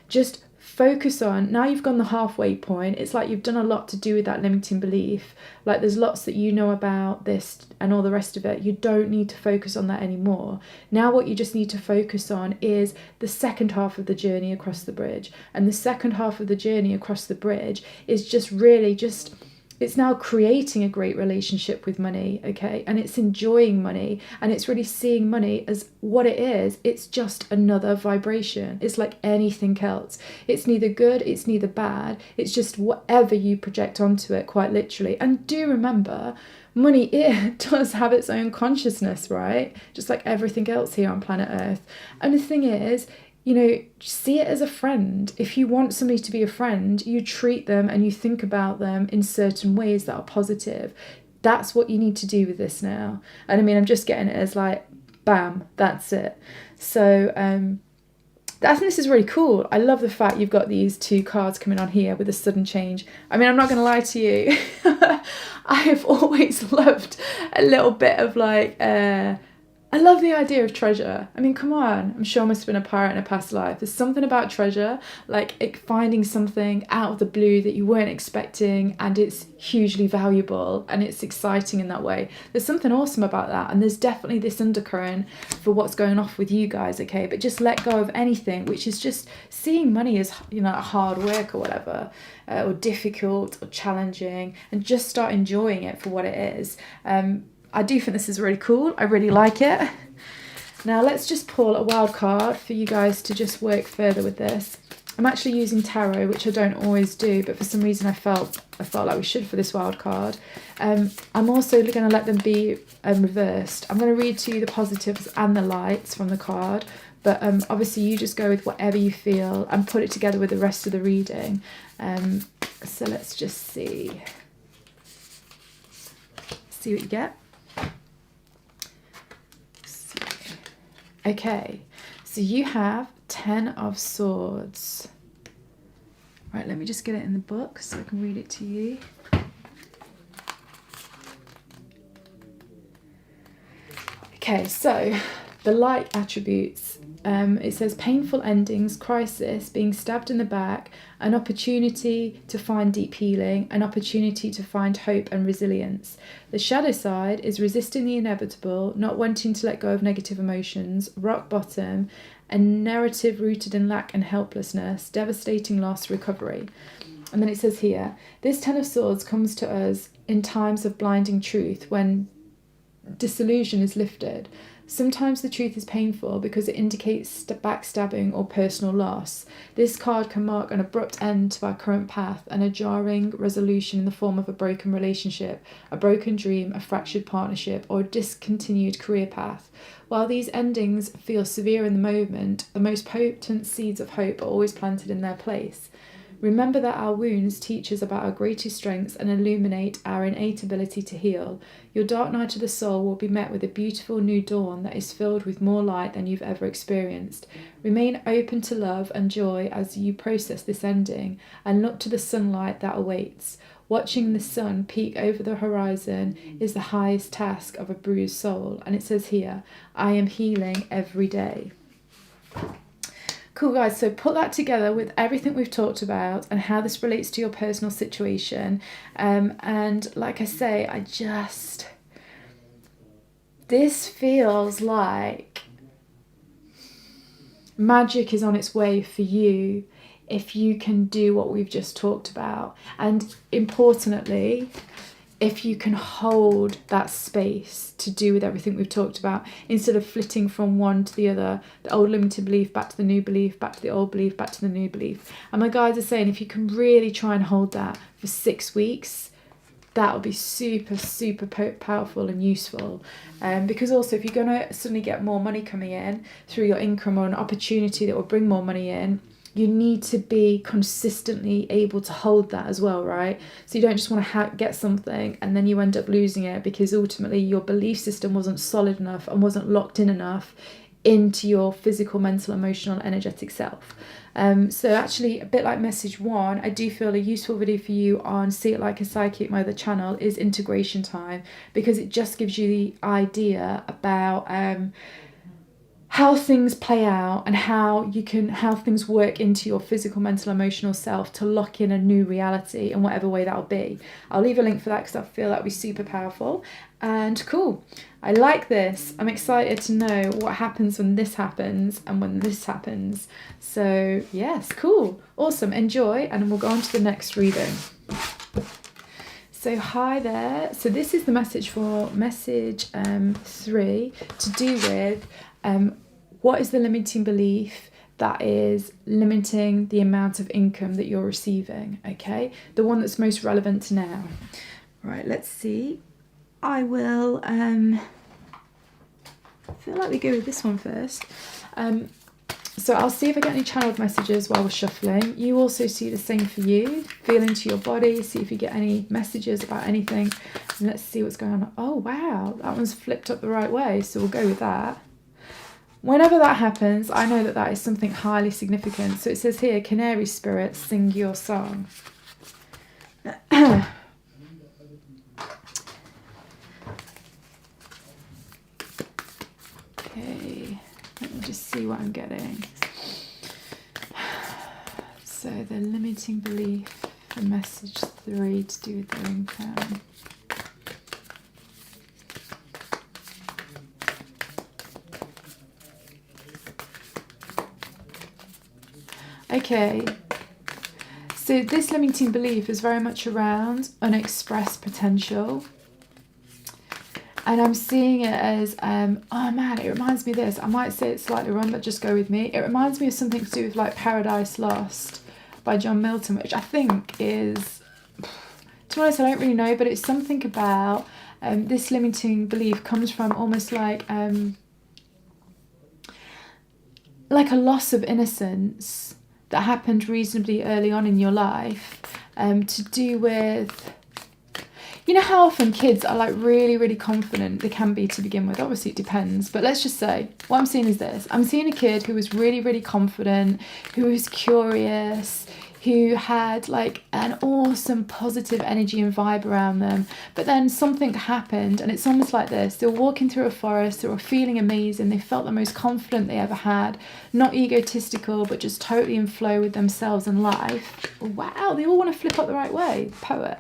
just focus on, now you've gone the halfway point, it's like you've done a lot to do with that limiting belief. Like there's lots that you know about this and all the rest of it. You don't need to focus on that anymore. Now what you just need to focus on is the second half of the journey across the bridge. And the second half of the journey across the bridge is just really just, it's now creating a great relationship with money, okay? And it's enjoying money, and it's really seeing money as what it is. It's just another vibration. It's like anything else. It's neither good, it's neither bad. It's just whatever you project onto it, quite literally. And do remember, money, it does have its own consciousness, right? Just like everything else here on planet Earth. And the thing is, see it as a friend. If you want somebody to be a friend, you treat them and you think about them in certain ways that are positive. That's what you need to do with this now. And I mean, I'm just getting it as like, bam, that's it. So I think this is really cool. I love the fact you've got these two cards coming on here with a sudden change. I mean, I'm not going to lie to you. I have always loved a little bit of like, I love the idea of treasure. I mean, come on. I'm sure I must have been a pirate in a past life. There's something about treasure, like finding something out of the blue that you weren't expecting, and it's hugely valuable and it's exciting in that way. There's something awesome about that, and there's definitely this undercurrent for what's going off with you guys, okay? But just let go of anything, which is just seeing money as, you know, hard work or whatever, or difficult or challenging, and just start enjoying it for what it is. I do think this is really cool. I really like it. Now let's just pull a wild card for you guys to just work further with this. I'm actually using tarot, which I don't always do, but for some reason I felt like we should for this wild card. I'm also going to let them be reversed. I'm going to read to you the positives and the lights from the card, but obviously you just go with whatever you feel and put it together with the rest of the reading. So let's just see what you get. Okay, so you have 10 of Swords. Right, let me just get it in the book so I can read it to you. Okay, so the light attributes. It says painful endings, crisis, being stabbed in the back, an opportunity to find deep healing, an opportunity to find hope and resilience. The shadow side is resisting the inevitable, not wanting to let go of negative emotions, rock bottom, a narrative rooted in lack and helplessness, devastating loss, recovery. And then it says here, this 10 of Swords comes to us in times of blinding truth when disillusion is lifted. Sometimes the truth is painful because it indicates backstabbing or personal loss. This card can mark an abrupt end to our current path and a jarring resolution in the form of a broken relationship, a broken dream, a fractured partnership, or a discontinued career path. While these endings feel severe in the moment, the most potent seeds of hope are always planted in their place. Remember that our wounds teach us about our greatest strengths and illuminate our innate ability to heal. Your dark night of the soul will be met with a beautiful new dawn that is filled with more light than you've ever experienced. Remain open to love and joy as you process this ending, and look to the sunlight that awaits. Watching the sun peek over the horizon is the highest task of a bruised soul. And it says here, I am healing every day. Cool, guys, so put that together with everything we've talked about and how this relates to your personal situation. And like I say, this feels like magic is on its way for you if you can do what we've just talked about. And importantly, if you can hold that space to do with everything we've talked about, instead of flitting from one to the other, the old limited belief, back to the new belief, back to the old belief, back to the new belief. And my guides are saying if you can really try and hold that for 6 weeks, that will be super, super powerful and useful. Because also if you're going to suddenly get more money coming in through your income or an opportunity that will bring more money in, you need to be consistently able to hold that as well, right? So you don't just want to get something and then you end up losing it because ultimately your belief system wasn't solid enough and wasn't locked in enough into your physical, mental, emotional, energetic self. So actually, a bit like message 1, I do feel a useful video for you on See It Like a Psychic, my other channel, is integration time, because it just gives you the idea about how things play out and how things work into your physical, mental, emotional self to lock in a new reality in whatever way that'll be. I'll leave a link for that because I feel that'll be super powerful. And cool, I like this. I'm excited to know what happens when this happens and when this happens. So yes, cool, awesome, enjoy, and we'll go on to the next reading. So hi there. So this is the message for message 3, to do with what is the limiting belief that is limiting the amount of income that you're receiving, okay? The one that's most relevant to now. Right, let's see. I will, I feel like we go with this one first. So I'll see if I get any channeled messages while we're shuffling. You also see the same for you. Feel into your body, see if you get any messages about anything. And let's see what's going on. Oh, wow, that one's flipped up the right way, so we'll go with that. Whenever that happens, I know that that is something highly significant. So it says here, Canary Spirit, sing your song. see what I'm getting. So the limiting belief for message 3 to do with their income. Okay, so this limiting belief is very much around unexpressed potential. And I'm seeing it as, oh man, it reminds me of this. I might say it slightly wrong, but just go with me. It reminds me of something to do with like Paradise Lost by John Milton, which I think is, to be honest, I don't really know, but it's something about this limiting belief comes from almost like a loss of innocence that happened reasonably early on in your life, to do with, you know how often kids are like really, really confident? They can be to begin with. Obviously it depends, but let's just say what I'm seeing is this. I'm seeing a kid who was really, really confident, who was curious, who had like an awesome positive energy and vibe around them. But then something happened, and it's almost like this. They were walking through a forest, they were feeling amazing, they felt the most confident they ever had, not egotistical, but just totally in flow with themselves and life. Wow, they all want to flip up the right way, poet.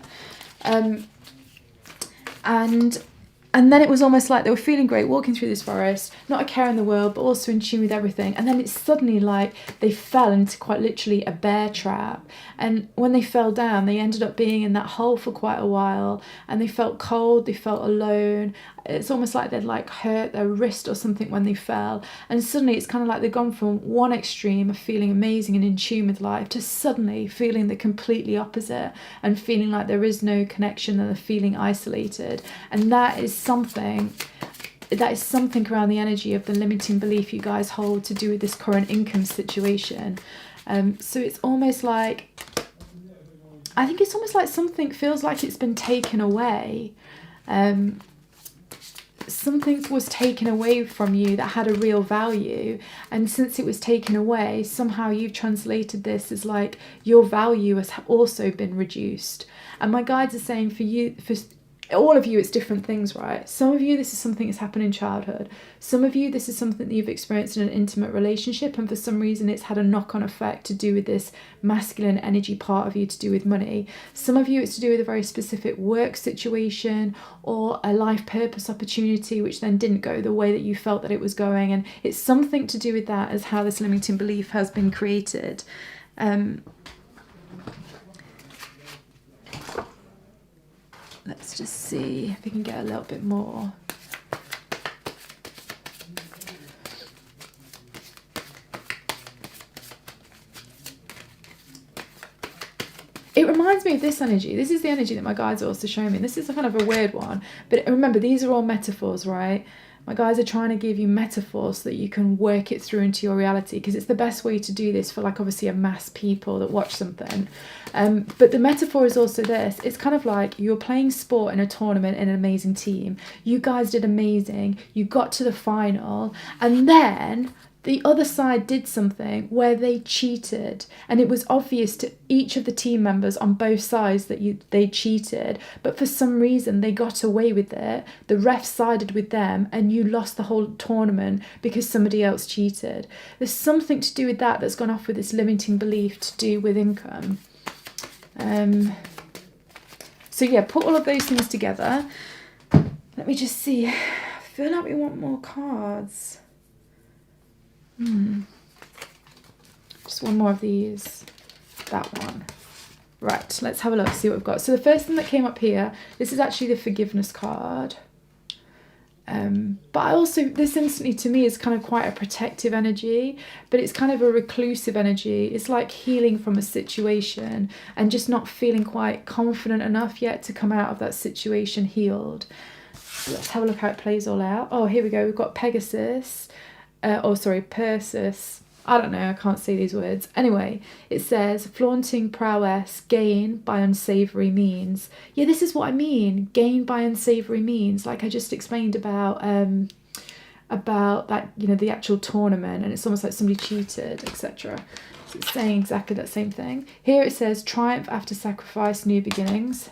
And then it was almost like they were feeling great, walking through this forest, not a care in the world, but also in tune with everything. And then it's suddenly like they fell into quite literally a bear trap. And when they fell down, they ended up being in that hole for quite a while. And they felt cold, they felt alone. It's almost like they'd like hurt their wrist or something when they fell. And suddenly it's kind of like they've gone from one extreme of feeling amazing and in tune with life to suddenly feeling the completely opposite and feeling like there is no connection and they're feeling isolated. And that is something around the energy of the limiting belief you guys hold to do with this current income situation. So it's almost like, I think it's almost like something feels like it's been taken away. Something was taken away from you that had a real value, and since it was taken away, somehow you've translated this as like your value has also been reduced. And my guides are saying for you, for all of you, it's different things, right? Some of you, this is something that's happened in childhood. Some of you, this is something that you've experienced in an intimate relationship, and for some reason it's had a knock-on effect to do with this masculine energy part of you, to do with money. Some of you, it's to do with a very specific work situation or a life purpose opportunity which then didn't go the way that you felt that it was going, and it's something to do with that as how this limiting belief has been created. Let's just see if we can get a little bit more. It reminds me of this energy. This is the energy that my guides are also showing me. This is a kind of a weird one. But remember, these are all metaphors, right? My guides are trying to give you metaphors so that you can work it through into your reality, because it's the best way to do this for like obviously a mass people that watch something. But the metaphor is also this. It's kind of like you're playing sport in a tournament in an amazing team. You guys did amazing. You got to the final, and then the other side did something where they cheated, and it was obvious to each of the team members on both sides that they cheated, but for some reason they got away with it. The ref sided with them and you lost the whole tournament because somebody else cheated. There's something to do with that that's gone off with this limiting belief to do with income. So yeah, put all of those things together. Let me just see. I feel like we want more cards. Just one more of these. That one. Right, let's have a look, see what we've got. So the first thing that came up here, this is actually the forgiveness card. But I also, this instantly to me is kind of quite a protective energy, but it's kind of a reclusive energy. It's like healing from a situation and just not feeling quite confident enough yet to come out of that situation healed. Let's have a look how it plays all out. Oh, here we go. We've got Pegasus. Persis. I don't know, I can't say these words. Anyway, it says, flaunting prowess, gain by unsavoury means. Yeah, this is what I mean. Gain by unsavoury means. Like I just explained about that, you know, the actual tournament, and it's almost like somebody cheated, etc. So it's saying exactly that same thing. Here it says, triumph after sacrifice, new beginnings.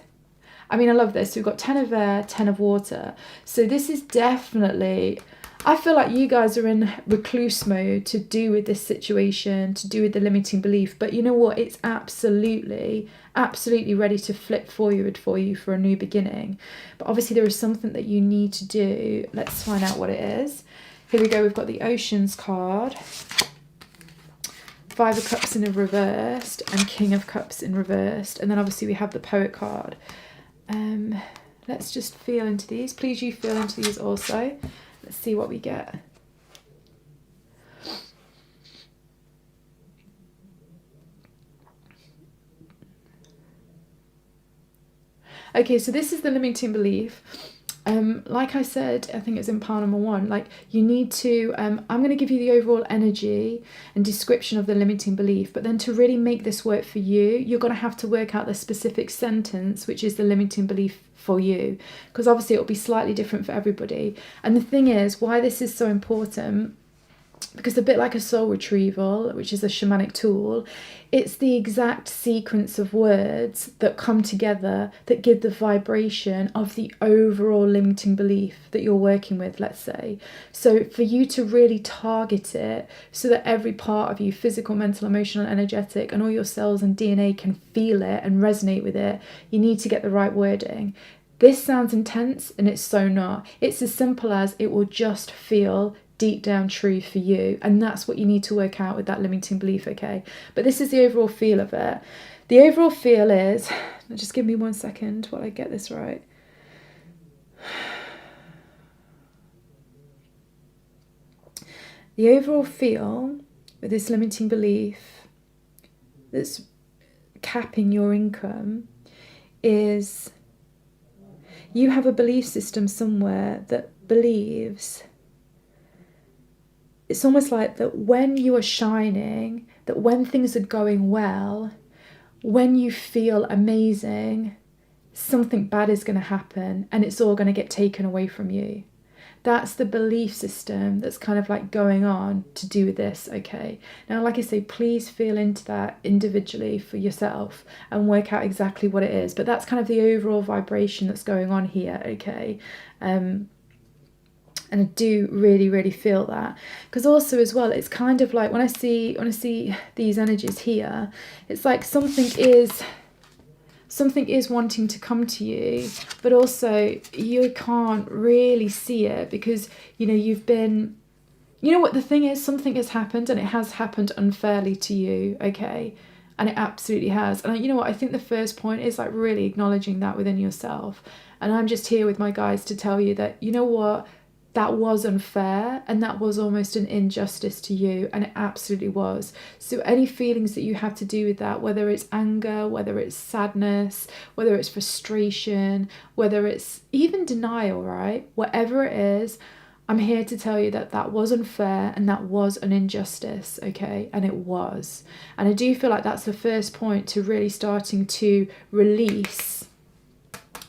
I mean, I love this. We've got 10 of air, 10 of water. So this is definitely, I feel like you guys are in recluse mode to do with this situation, to do with the limiting belief. But you know what? It's absolutely ready to flip forward for you for a new beginning. But obviously there is something that you need to do. Let's find out what it is. Here we go. We've got the Oceans card, Five of Cups in reversed, and King of Cups in reversed. And then obviously we have the Poet card. Let's just feel into these. Please you feel into these also. Let's see what we get. Okay, so this is the limiting belief. Like I said, I think it's in pile number 1, like you need to, I'm going to give you the overall energy and description of the limiting belief, but then to really make this work for you, you're going to have to work out the specific sentence, which is the limiting belief for you, because obviously it'll be slightly different for everybody. And the thing is, why this is so important, because a bit like a soul retrieval, which is a shamanic tool, it's the exact sequence of words that come together that give the vibration of the overall limiting belief that you're working with, let's say. So for you to really target it so that every part of you, physical, mental, emotional, energetic, and all your cells and DNA can feel it and resonate with it, you need to get the right wording. This sounds intense and it's so not. It's as simple as it will just feel deep down true for you, and that's what you need to work out with that limiting belief, okay? But this is the overall feel of it. The overall feel is, just give me 1 second while I get this right. The overall feel with this limiting belief that's capping your income is you have a belief system somewhere that believes, it's almost like that when you are shining, that when things are going well, when you feel amazing, something bad is going to happen and it's all going to get taken away from you. That's the belief system that's kind of like going on to do with this, okay? Now, like I say, please feel into that individually for yourself and work out exactly what it is. But that's kind of the overall vibration that's going on here, okay? And I do really, really feel that. Because also as well, it's kind of like when I see these energies here, it's like something is wanting to come to you, but also you can't really see it because, you know, you've been, you know what the thing is, something has happened and it has happened unfairly to you, okay? And it absolutely has. And you know what, I think the first point is like really acknowledging that within yourself. And I'm just here with my guides to tell you that, you know what, that was unfair and that was almost an injustice to you, and it absolutely was. So any feelings that you have to do with that, whether it's anger, whether it's sadness, whether it's frustration, whether it's even denial, right? Whatever it is, I'm here to tell you that that was unfair and that was an injustice, okay? And it was. And I do feel like that's the first point to really starting to release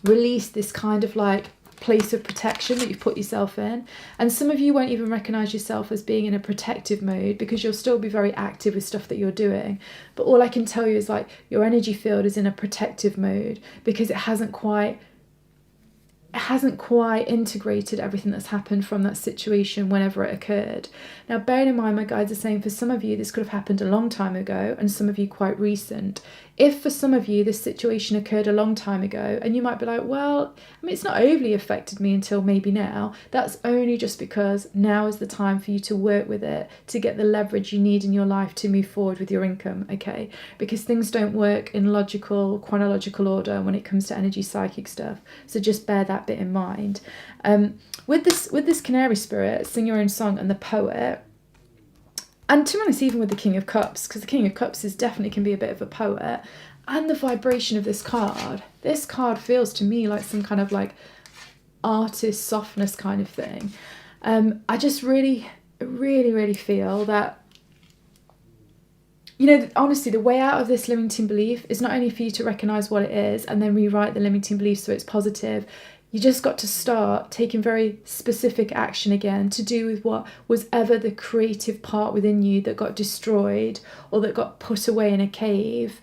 this kind of like place of protection that you've put yourself in. And some of you won't even recognize yourself as being in a protective mode because you'll still be very active with stuff that you're doing. But all I can tell you is like your energy field is in a protective mode because it hasn't quite integrated everything that's happened from that situation whenever it occurred. Now, bearing in mind, my guides are saying for some of you this could have happened a long time ago and some of you quite recent. If for some of you this situation occurred a long time ago and you might be like, well, I mean, it's not overly affected me until maybe now, that's only just because now is the time for you to work with it to get the leverage you need in your life to move forward with your income, okay? Because things don't work in logical, chronological order when it comes to energy psychic stuff. So just bear that bit in mind. With this canary spirit, Sing Your Own Song, and the Poet, and to be honest, even with the King of Cups, because the King of Cups definitely can be a bit of a poet, and the vibration of this card feels to me like some kind of like artist softness kind of thing. I just really, really, really feel that, you know, honestly, the way out of this limiting belief is not only for you to recognize what it is and then rewrite the limiting belief so it's positive. You just got to start taking very specific action again to do with what was ever the creative part within you that got destroyed or that got put away in a cave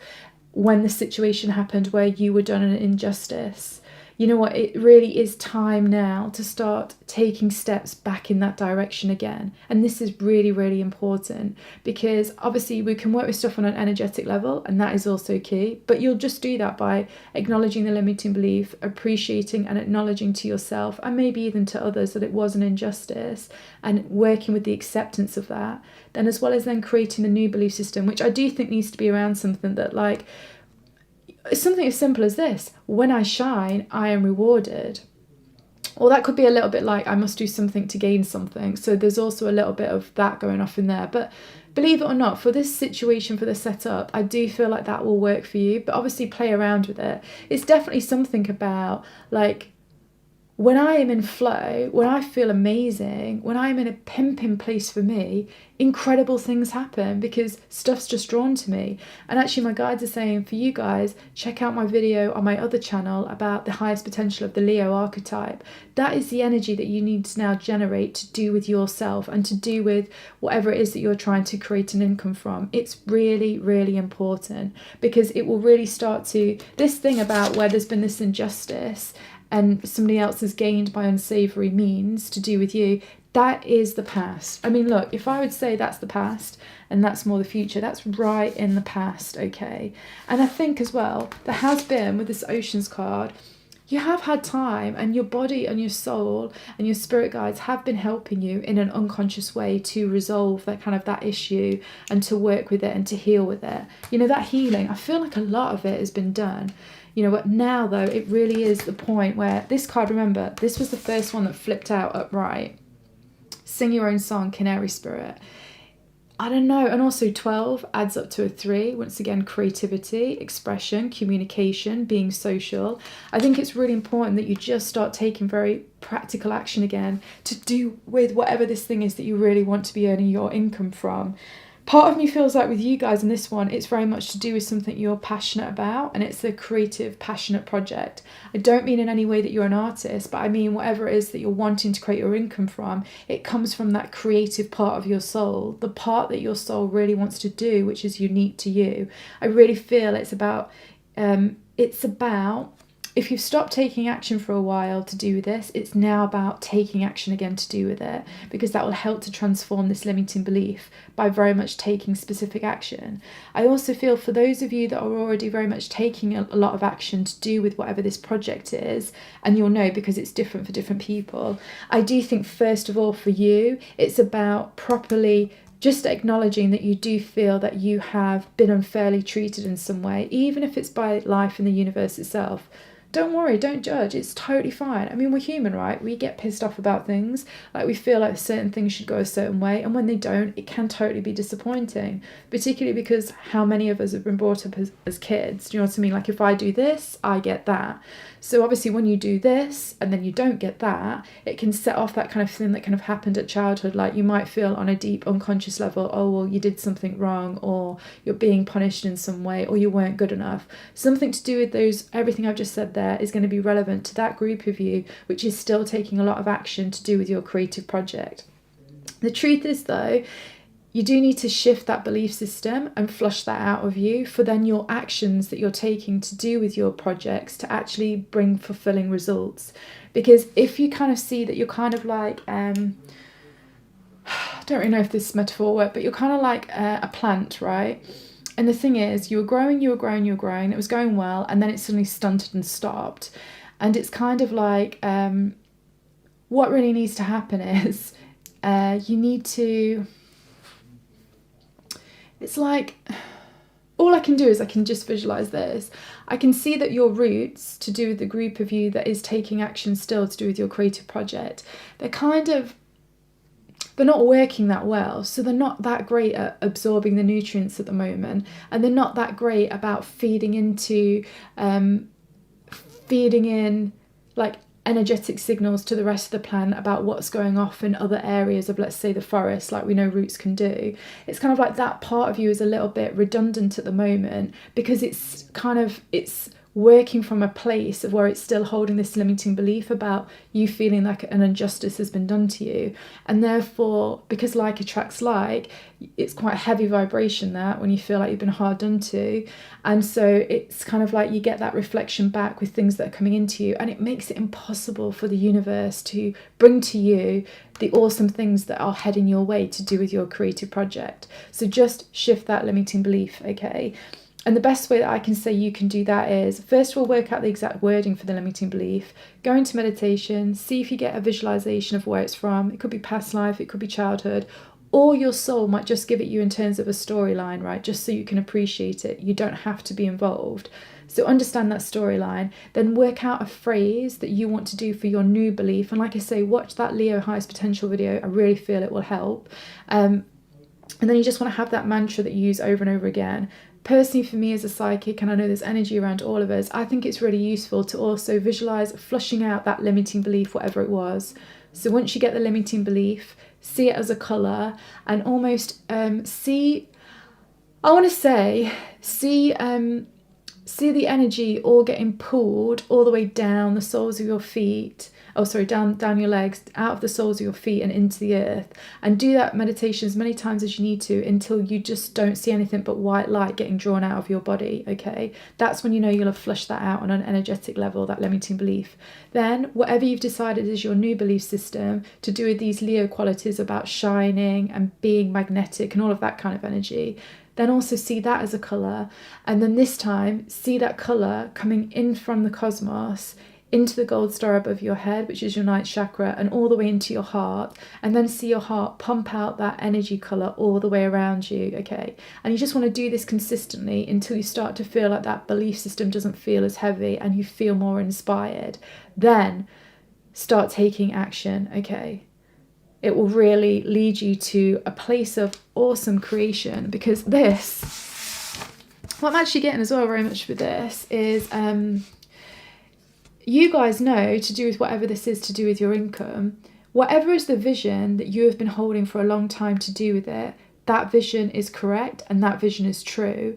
when the situation happened where you were done an injustice. you know what, it really is time now to start taking steps back in that direction again. And this is really, really important, because obviously we can work with stuff on an energetic level, and that is also key, but you'll just do that by acknowledging the limiting belief, appreciating and acknowledging to yourself and maybe even to others that it was an injustice, and working with the acceptance of that. Then as well as then creating the new belief system, which I do think needs to be around something that, like, something as simple as this: when I shine, I am rewarded. Or that could be a little bit like, I must do something to gain something. So there's also a little bit of that going off in there. But believe it or not, for this situation, for the setup, I do feel like that will work for you. But obviously play around with it. It's definitely something about, like, when I am in flow, when I feel amazing, when I'm in a pimping place for me, incredible things happen because stuff's just drawn to me. And actually my guides are saying for you guys, check out my video on my other channel about the highest potential of the Leo archetype. That is the energy that you need to now generate to do with yourself and to do with whatever it is that you're trying to create an income from. It's really, really important, because it will really start to, this thing about where there's been this injustice and somebody else has gained by unsavoury means to do with you, that is the past. I mean, look, if I would say that's the past and that's more the future, that's right in the past, okay? And I think as well, there has been, with this Oceans card, you have had time, and your body and your soul and your spirit guides have been helping you in an unconscious way to resolve that kind of that issue and to work with it and to heal with it. You know, that healing, I feel like a lot of it has been done. You know what, now though, it really is the point where this card, remember, this was the first one that flipped out upright. Sing your own song, Canary Spirit. I don't know. And also 12 adds up to a 3. Once again, creativity, expression, communication, being social. I think it's really important that you just start taking very practical action again to do with whatever this thing is that you really want to be earning your income from. Part of me feels like with you guys in this one, it's very much to do with something you're passionate about, and it's a creative, passionate project. I don't mean in any way that you're an artist, but I mean whatever it is that you're wanting to create your income from, it comes from that creative part of your soul, the part that your soul really wants to do, which is unique to you. I really feel it's about if you've stopped taking action for a while to do with this, it's now about taking action again to do with it, because that will help to transform this limiting belief by very much taking specific action. I also feel for those of you that are already very much taking a lot of action to do with whatever this project is, and you'll know because it's different for different people, I do think first of all for you, it's about properly just acknowledging that you do feel that you have been unfairly treated in some way, even if it's by life and the universe itself. Don't worry, don't judge, it's totally fine. I mean, we're human, right? We get pissed off about things, like we feel like certain things should go a certain way, and when they don't, it can totally be disappointing, particularly because how many of us have been brought up as kids, do you know what I mean? Like, if I do this, I get that. So obviously when you do this and then you don't get that, it can set off that kind of thing that kind of happened at childhood. Like you might feel on a deep unconscious level, oh, well, you did something wrong, or you're being punished in some way, or you weren't good enough. Something to do with those, everything I've just said there is going to be relevant to that group of you, which is still taking a lot of action to do with your creative project. The truth is though, you do need to shift that belief system and flush that out of you for then your actions that you're taking to do with your projects to actually bring fulfilling results. Because if you kind of see that you're kind of like, I don't really know if this metaphor works, but you're kind of like a plant, right? And the thing is, you were growing, it was going well, and then it suddenly stunted and stopped. And it's kind of like, what really needs to happen is you need to... It's like, all I can do is I can just visualize this. I can see that your roots, to do with the group of you that is taking action still to do with your creative project, they're not working that well. So they're not that great at absorbing the nutrients at the moment. And they're not that great about feeding in like energetic signals to the rest of the plant about what's going off in other areas of, let's say, the forest, like we know roots can do. It's kind of like that part of you is a little bit redundant at the moment, because it's working from a place of where it's still holding this limiting belief about you feeling like an injustice has been done to you. And therefore, because like attracts like, it's quite a heavy vibration, that when you feel like you've been hard done to. And so it's kind of like you get that reflection back with things that are coming into you, and it makes it impossible for the universe to bring to you the awesome things that are heading your way to do with your creative project. So just shift that limiting belief, okay? And the best way that I can say you can do that is, first of all, work out the exact wording for the limiting belief, go into meditation, see if you get a visualization of where it's from. It could be past life, it could be childhood, or your soul might just give it you in terms of a storyline, right? Just so you can appreciate it. You don't have to be involved. So understand that storyline, then work out a phrase that you want to do for your new belief. And like I say, watch that Leo Highest Potential video. I really feel it will help. And then you just want to have that mantra that you use over and over again. Personally, for me as a psychic, and I know there's energy around all of us, I think it's really useful to also visualize flushing out that limiting belief, whatever it was. So once you get the limiting belief, see it as a color, and almost see the energy all getting pulled all the way down the soles of your feet. Down your legs, out of the soles of your feet and into the earth. And do that meditation as many times as you need to until you just don't see anything but white light getting drawn out of your body, okay? That's when you know you'll have flushed that out on an energetic level, that limiting belief. Then, whatever you've decided is your new belief system to do with these Leo qualities about shining and being magnetic and all of that kind of energy, then also see that as a colour. And then this time, see that colour coming in from the cosmos into the gold star above your head, which is your ninth chakra, and all the way into your heart, and then see your heart pump out that energy colour all the way around you, okay? And you just want to do this consistently until you start to feel like that belief system doesn't feel as heavy and you feel more inspired. Then start taking action, okay? It will really lead you to a place of awesome creation, because what I'm actually getting as well very much with this is you guys know, to do with whatever this is to do with your income, whatever is the vision that you have been holding for a long time to do with it, that vision is correct and that vision is true.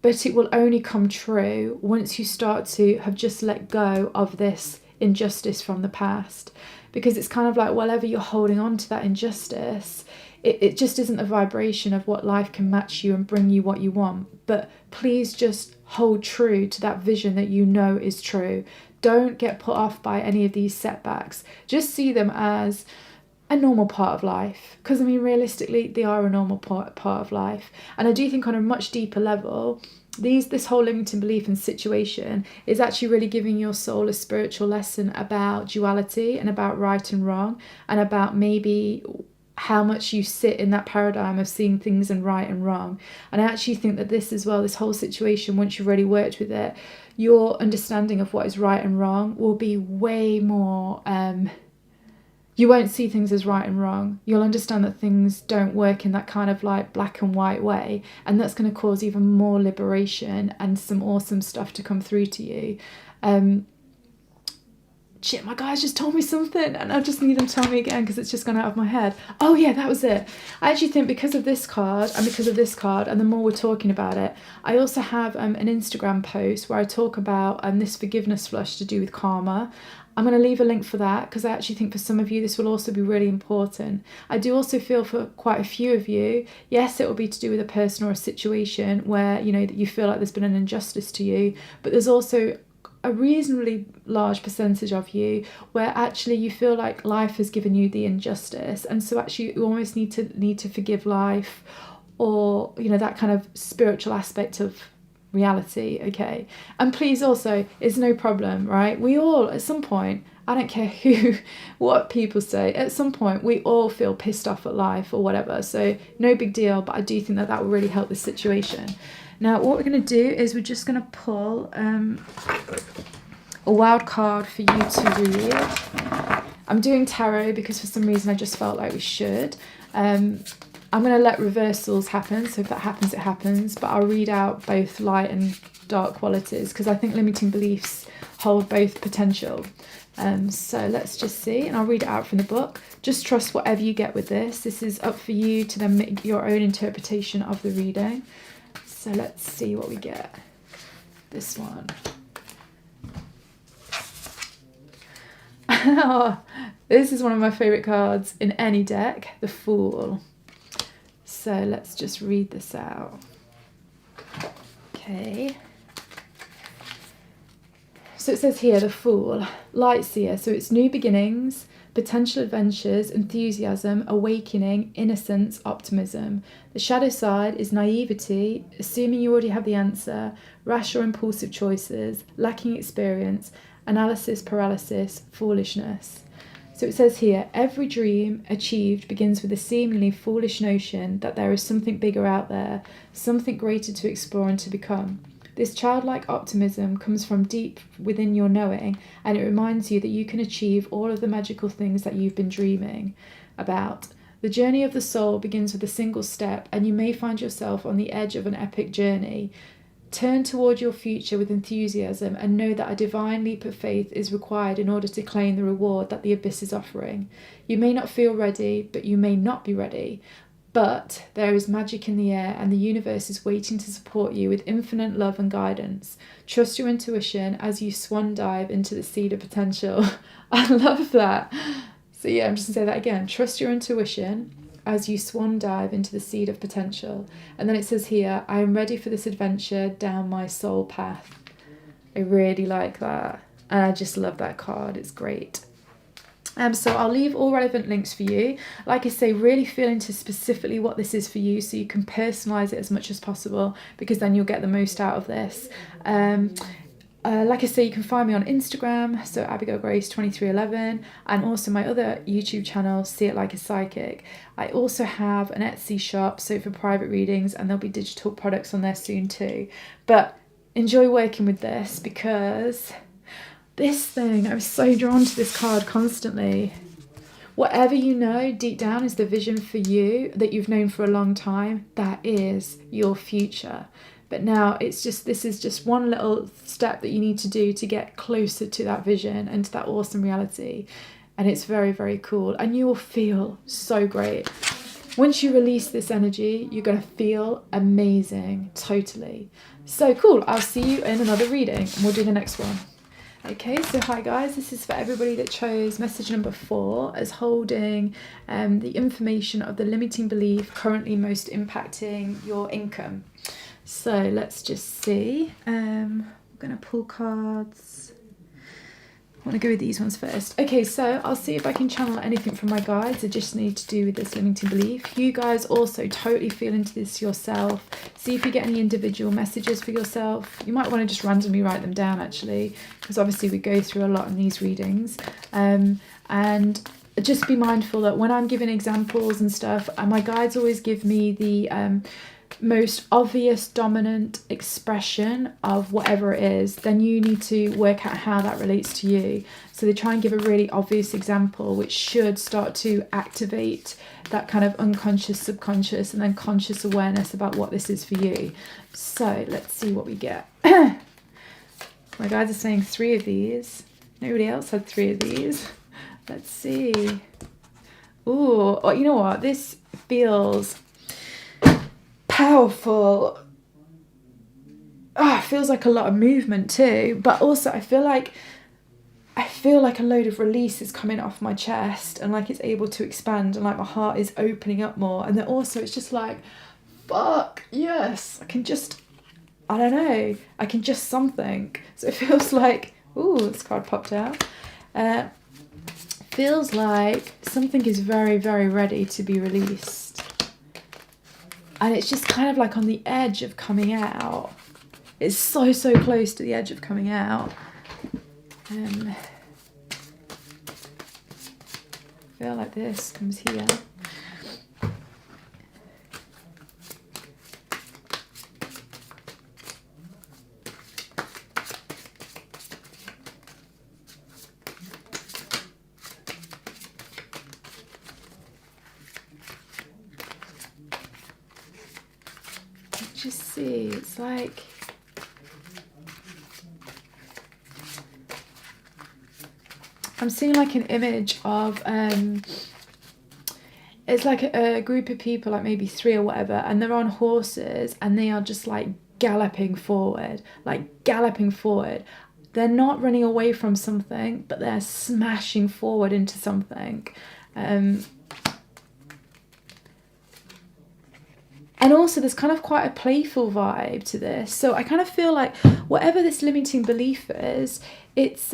But it will only come true once you start to have just let go of this injustice from the past. Because it's kind of like, whatever you're holding on to that injustice, it just isn't a vibration of what life can match you and bring you what you want. But please just hold true to that vision that you know is true. Don't get put off by any of these setbacks. Just see them as a normal part of life. Because, I mean, realistically, they are a normal part of life. And I do think on a much deeper level, this whole limiting belief and situation is actually really giving your soul a spiritual lesson about duality and about right and wrong, and about maybe how much you sit in that paradigm of seeing things in right and wrong. And I actually think that this whole situation, once you've already worked with it, your understanding of what is right and wrong will be way more, you won't see things as right and wrong. You'll understand that things don't work in that kind of like black and white way, and that's going to cause even more liberation and some awesome stuff to come through to you. Shit, my guys just told me something and I just need them to tell me again because it's just gone out of my head. Oh yeah, that was it. I actually think because of this card and because of this card, and the more we're talking about it, I also have an Instagram post where I talk about this forgiveness flush to do with karma. I'm going to leave a link for that because I actually think for some of you this will also be really important. I do also feel for quite a few of you, yes, it will be to do with a person or a situation where, you know, that you feel like there's been an injustice to you, but there's also a reasonably large percentage of you where actually you feel like life has given you the injustice, and so actually you almost need to forgive life, or, you know, that kind of spiritual aspect of reality, okay? And please also, it's no problem, right? We all at some point, I don't care what people say, at some point we all feel pissed off at life or whatever, so no big deal. But I do think that will really help this situation. Now what we're going to do is we're just going to pull a wild card for you to read. I'm doing tarot because for some reason I just felt like we should. I'm going to let reversals happen, so if that happens, it happens, but I'll read out both light and dark qualities because I think limiting beliefs hold both potential. So let's just see, and I'll read it out from the book. Just trust whatever you get with this. This is up for you to then make your own interpretation of the reading. So let's see what we get. This one. Oh, this is one of my favourite cards in any deck, the Fool. So let's just read this out. Okay. So it says here, the Fool, light seer. So it's new beginnings, potential adventures, enthusiasm, awakening, innocence, optimism. The shadow side is naivety, assuming you already have the answer, rash or impulsive choices, lacking experience, analysis paralysis, foolishness. So it says here, every dream achieved begins with a seemingly foolish notion that there is something bigger out there, something greater to explore and to become. This childlike optimism comes from deep within your knowing, and it reminds you that you can achieve all of the magical things that you've been dreaming about. The journey of the soul begins with a single step, and you may find yourself on the edge of an epic journey. Turn toward your future with enthusiasm and know that a divine leap of faith is required in order to claim the reward that the abyss is offering. You may not feel ready, but you may not be ready. But there is magic in the air, and the universe is waiting to support you with infinite love and guidance. Trust your intuition as you swan dive into the seed of potential. I love that. So yeah, I'm just going to say that again. Trust your intuition as you swan dive into the seed of potential. And then it says here, I am ready for this adventure down my soul path. I really like that. And I just love that card. It's great. So I'll leave all relevant links for you. Like I say, really feel into specifically what this is for you so you can personalise it as much as possible, because then you'll get the most out of this. Like I say, you can find me on Instagram, so Abigail Grace 2311, and also my other YouTube channel, See It Like a Psychic. I also have an Etsy shop, so for private readings, and there'll be digital products on there soon too. But enjoy working with this, because this thing, I was so drawn to this card constantly. Whatever you know deep down is the vision for you that you've known for a long time, that is your future. But now this is just one little step that you need to do to get closer to that vision and to that awesome reality. And it's very, very cool. And you will feel so great. Once you release this energy, you're going to feel amazing, totally. So cool. I'll see you in another reading, and we'll do the next one. Okay, so hi guys, this is for everybody that chose message number 4 as holding the information of the limiting belief currently most impacting your income. So let's just see. We're going to pull cards. I want to go with these ones first. Okay, so I'll see if I can channel anything from my guides. I just need to do with this limiting belief. You guys also totally feel into this yourself. See if you get any individual messages for yourself. You might want to just randomly write them down actually, because obviously we go through a lot in these readings. And just be mindful that when I'm giving examples and stuff, my guides always give me the most obvious dominant expression of whatever it is. Then you need to work out how that relates to you. So they try and give a really obvious example, which should start to activate that kind of unconscious, subconscious, and then conscious awareness about what this is for you. So let's see what we get. My guides are saying 3 of these. Nobody else had 3 of these. Let's see. Ooh, oh, you know what? This feels powerful. It feels like a lot of movement too, but also I feel like a load of release is coming off my chest, and like it's able to expand, and like my heart is opening up more. And then also it's just like, fuck yes, I can just something. So it feels like, ooh, this card popped out. Feels like something is very, very ready to be released. And it's just kind of like on the edge of coming out. It's so, so close to the edge of coming out. I feel like this comes here. Just see, it's like I'm seeing like an image of it's like a group of people, like maybe 3 or whatever, and they're on horses and they are just like galloping forward. They're not running away from something, but they're smashing forward into something. And also there's kind of quite a playful vibe to this. So I kind of feel like whatever this limiting belief is, it's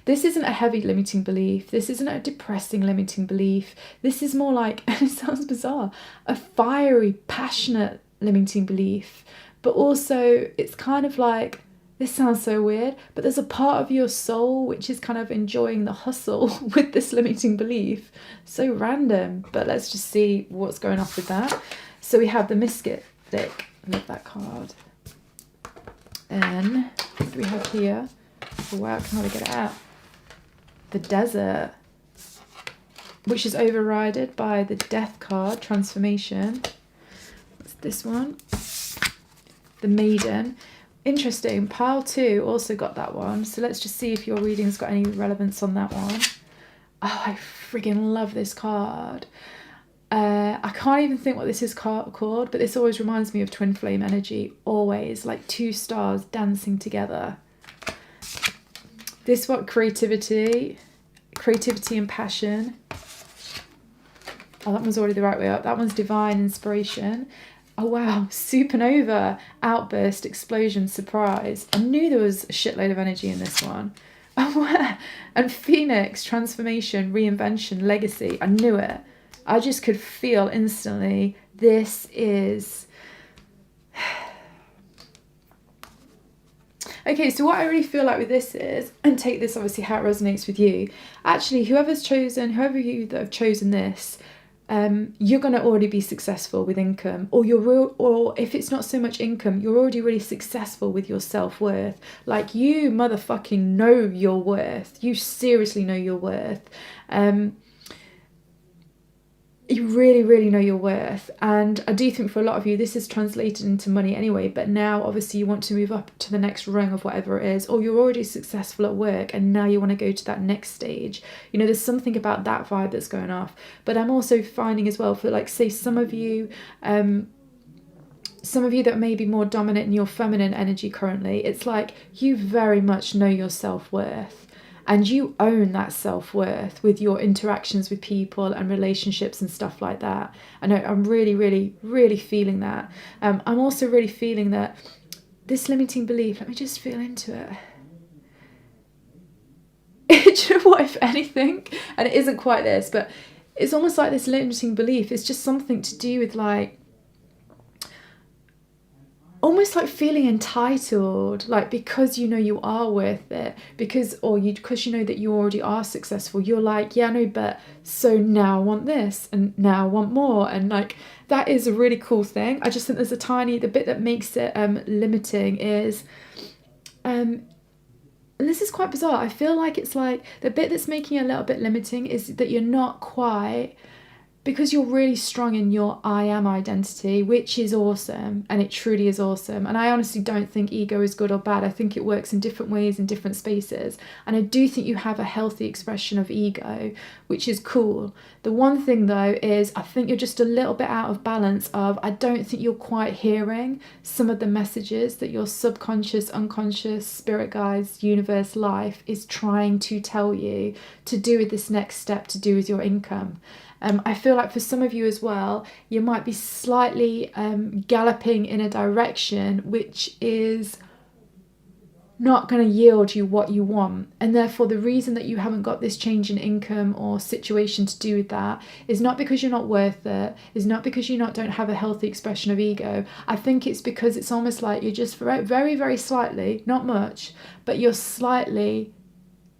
this isn't a heavy limiting belief. This isn't a depressing limiting belief. This is more like, and it sounds bizarre, a fiery, passionate limiting belief. But also it's kind of like, this sounds so weird, but there's a part of your soul which is kind of enjoying the hustle with this limiting belief. So random, but let's just see what's going off with that. So we have the Mystic. I love that card. And what do we have here? Oh, wow, I can hardly get it out. The Desert, which is overridden by the Death card, Transformation. What's this one? The Maiden. Interesting. Pile 2 also got that one. So let's just see if your reading's got any relevance on that one. Oh, I friggin' love this card. I can't even think what this is called, but this always reminds me of twin flame energy. Always. Like 2 stars dancing together. This what? Creativity and passion. Oh, that one's already the right way up. That one's divine inspiration. Oh wow, supernova, outburst, explosion, surprise. I knew there was a shitload of energy in this one. Oh wow. And phoenix, transformation, reinvention, legacy. I knew it. I just could feel instantly this is... Okay, so what I really feel like with this is, and take this obviously how it resonates with you, actually whoever you that have chosen this, you're going to already be successful with income, or if it's not so much income, you're already really successful with your self-worth. Like, you motherfucking know your worth. You seriously know your worth. You really, really know your worth. And I do think for a lot of you, this is translated into money anyway, but now obviously you want to move up to the next rung of whatever it is, or you're already successful at work and now you want to go to that next stage. You know, there's something about that vibe that's going off. But I'm also finding as well, for like, say some of you that may be more dominant in your feminine energy currently, it's like you very much know your self-worth. And you own that self-worth with your interactions with people and relationships and stuff like that. I know I'm really, really, really feeling that. I'm also really feeling that this limiting belief, let me just feel into it. Do you know what, if anything, and it isn't quite this, but it's almost like this limiting belief is just something to do with like, almost like feeling entitled, like because you know you are worth it, because you know that you already are successful, you're like, yeah, no, but so now I want this and now I want more. And like, that is a really cool thing. I just think there's the bit that makes it limiting is and this is quite bizarre. I feel like it's like the bit that's making it a little bit limiting is that you're not quite, because you're really strong in your I am identity, which is awesome, and it truly is awesome. And I honestly don't think ego is good or bad. I think it works in different ways in different spaces. And I do think you have a healthy expression of ego, which is cool. The one thing though is I think you're just a little bit out of balance of, I don't think you're quite hearing some of the messages that your subconscious, unconscious, spirit guides, universe, life is trying to tell you to do with this next step, to do with your income. I feel like for some of you as well, you might be slightly galloping in a direction which is not going to yield you what you want. And therefore the reason that you haven't got this change in income or situation to do with that is not because you're not worth it, is not because you don't have a healthy expression of ego. I think it's because it's almost like you're just very, very, very slightly, not much, but you're slightly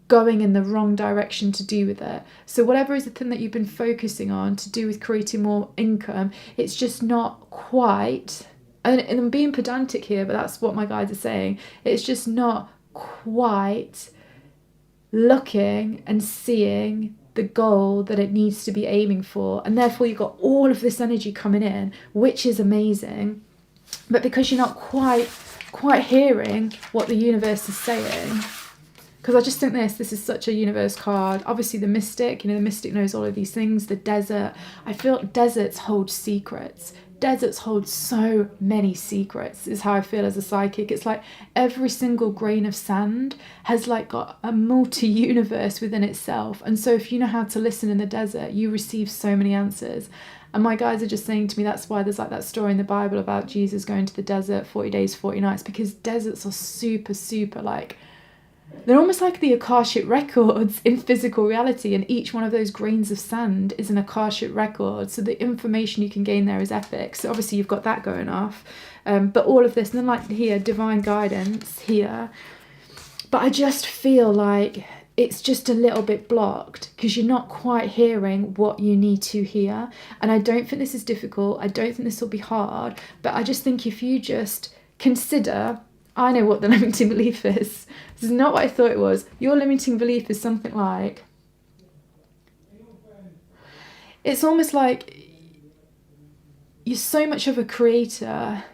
going in the wrong direction to do with it. So whatever is the thing that you've been focusing on to do with creating more income, it's just not quite, and I'm being pedantic here, but that's what my guides are saying, it's just not quite looking and seeing the goal that it needs to be aiming for. And therefore you've got all of this energy coming in, which is amazing, but because you're not quite hearing what the universe is saying. Because I just think this is such a universe card. Obviously the Mystic, the Mystic knows all of these things. The Desert, I feel deserts hold secrets. deserts hold so many secrets, is how I feel as a psychic. It's like every single grain of sand has like got a multi-universe within itself. And so if you know how to listen in the desert, you receive so many answers. And my guides are just saying to me, that's why there's like that story in the Bible about Jesus going to the desert 40 days, 40 nights, because deserts are super, super like, they're almost like the Akashic records in physical reality, and each one of those grains of sand is an Akashic record. So the information you can gain there is epic. So obviously you've got that going off. But all of this, and then like here, divine guidance here. But I just feel like it's just a little bit blocked because you're not quite hearing what you need to hear. And I don't think this is difficult. I don't think this will be hard. But I just think if you just consider, I know what the limiting belief is. This is not what I thought it was. Your limiting belief is something like, it's almost like you're so much of a creator.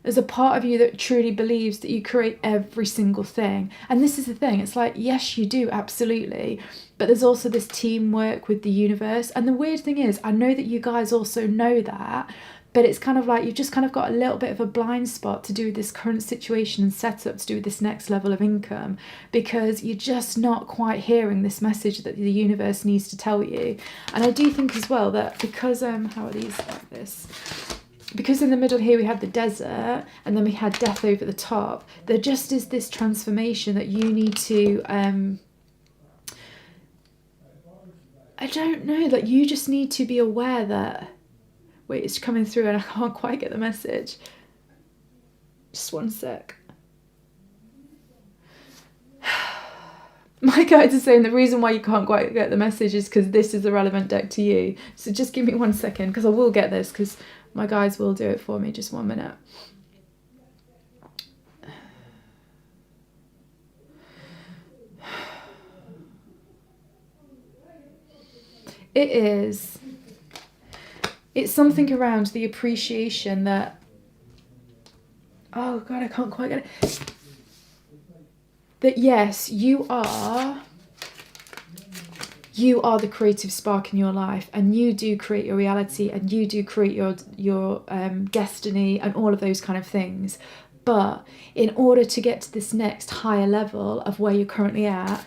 There's a part of you that truly believes that you create every single thing. And this is the thing. It's like, yes, you do, absolutely. But there's also this teamwork with the universe. And the weird thing is, I know that you guys also know that. But it's kind of like you've just kind of got a little bit of a blind spot to do with this current situation and setup to do with this next level of income, because you're just not quite hearing this message that the universe needs to tell you. And I do think as well that because, how are these like this? Because in the middle here we had the desert and then we had death over the top, there just is this transformation that you need to, I don't know, that you just need to be aware that, wait, it's coming through and I can't quite get the message. Just one sec. My guides are saying the reason why you can't quite get the message is because this is a relevant deck to you. So just give me 1 second, because I will get this, because my guides will do it for me. Just 1 minute. It's something around the appreciation that, oh God, I can't quite get it. That yes, you are the creative spark in your life, and you do create your reality, and you do create your destiny and all of those kind of things. But in order to get to this next higher level of where you're currently at,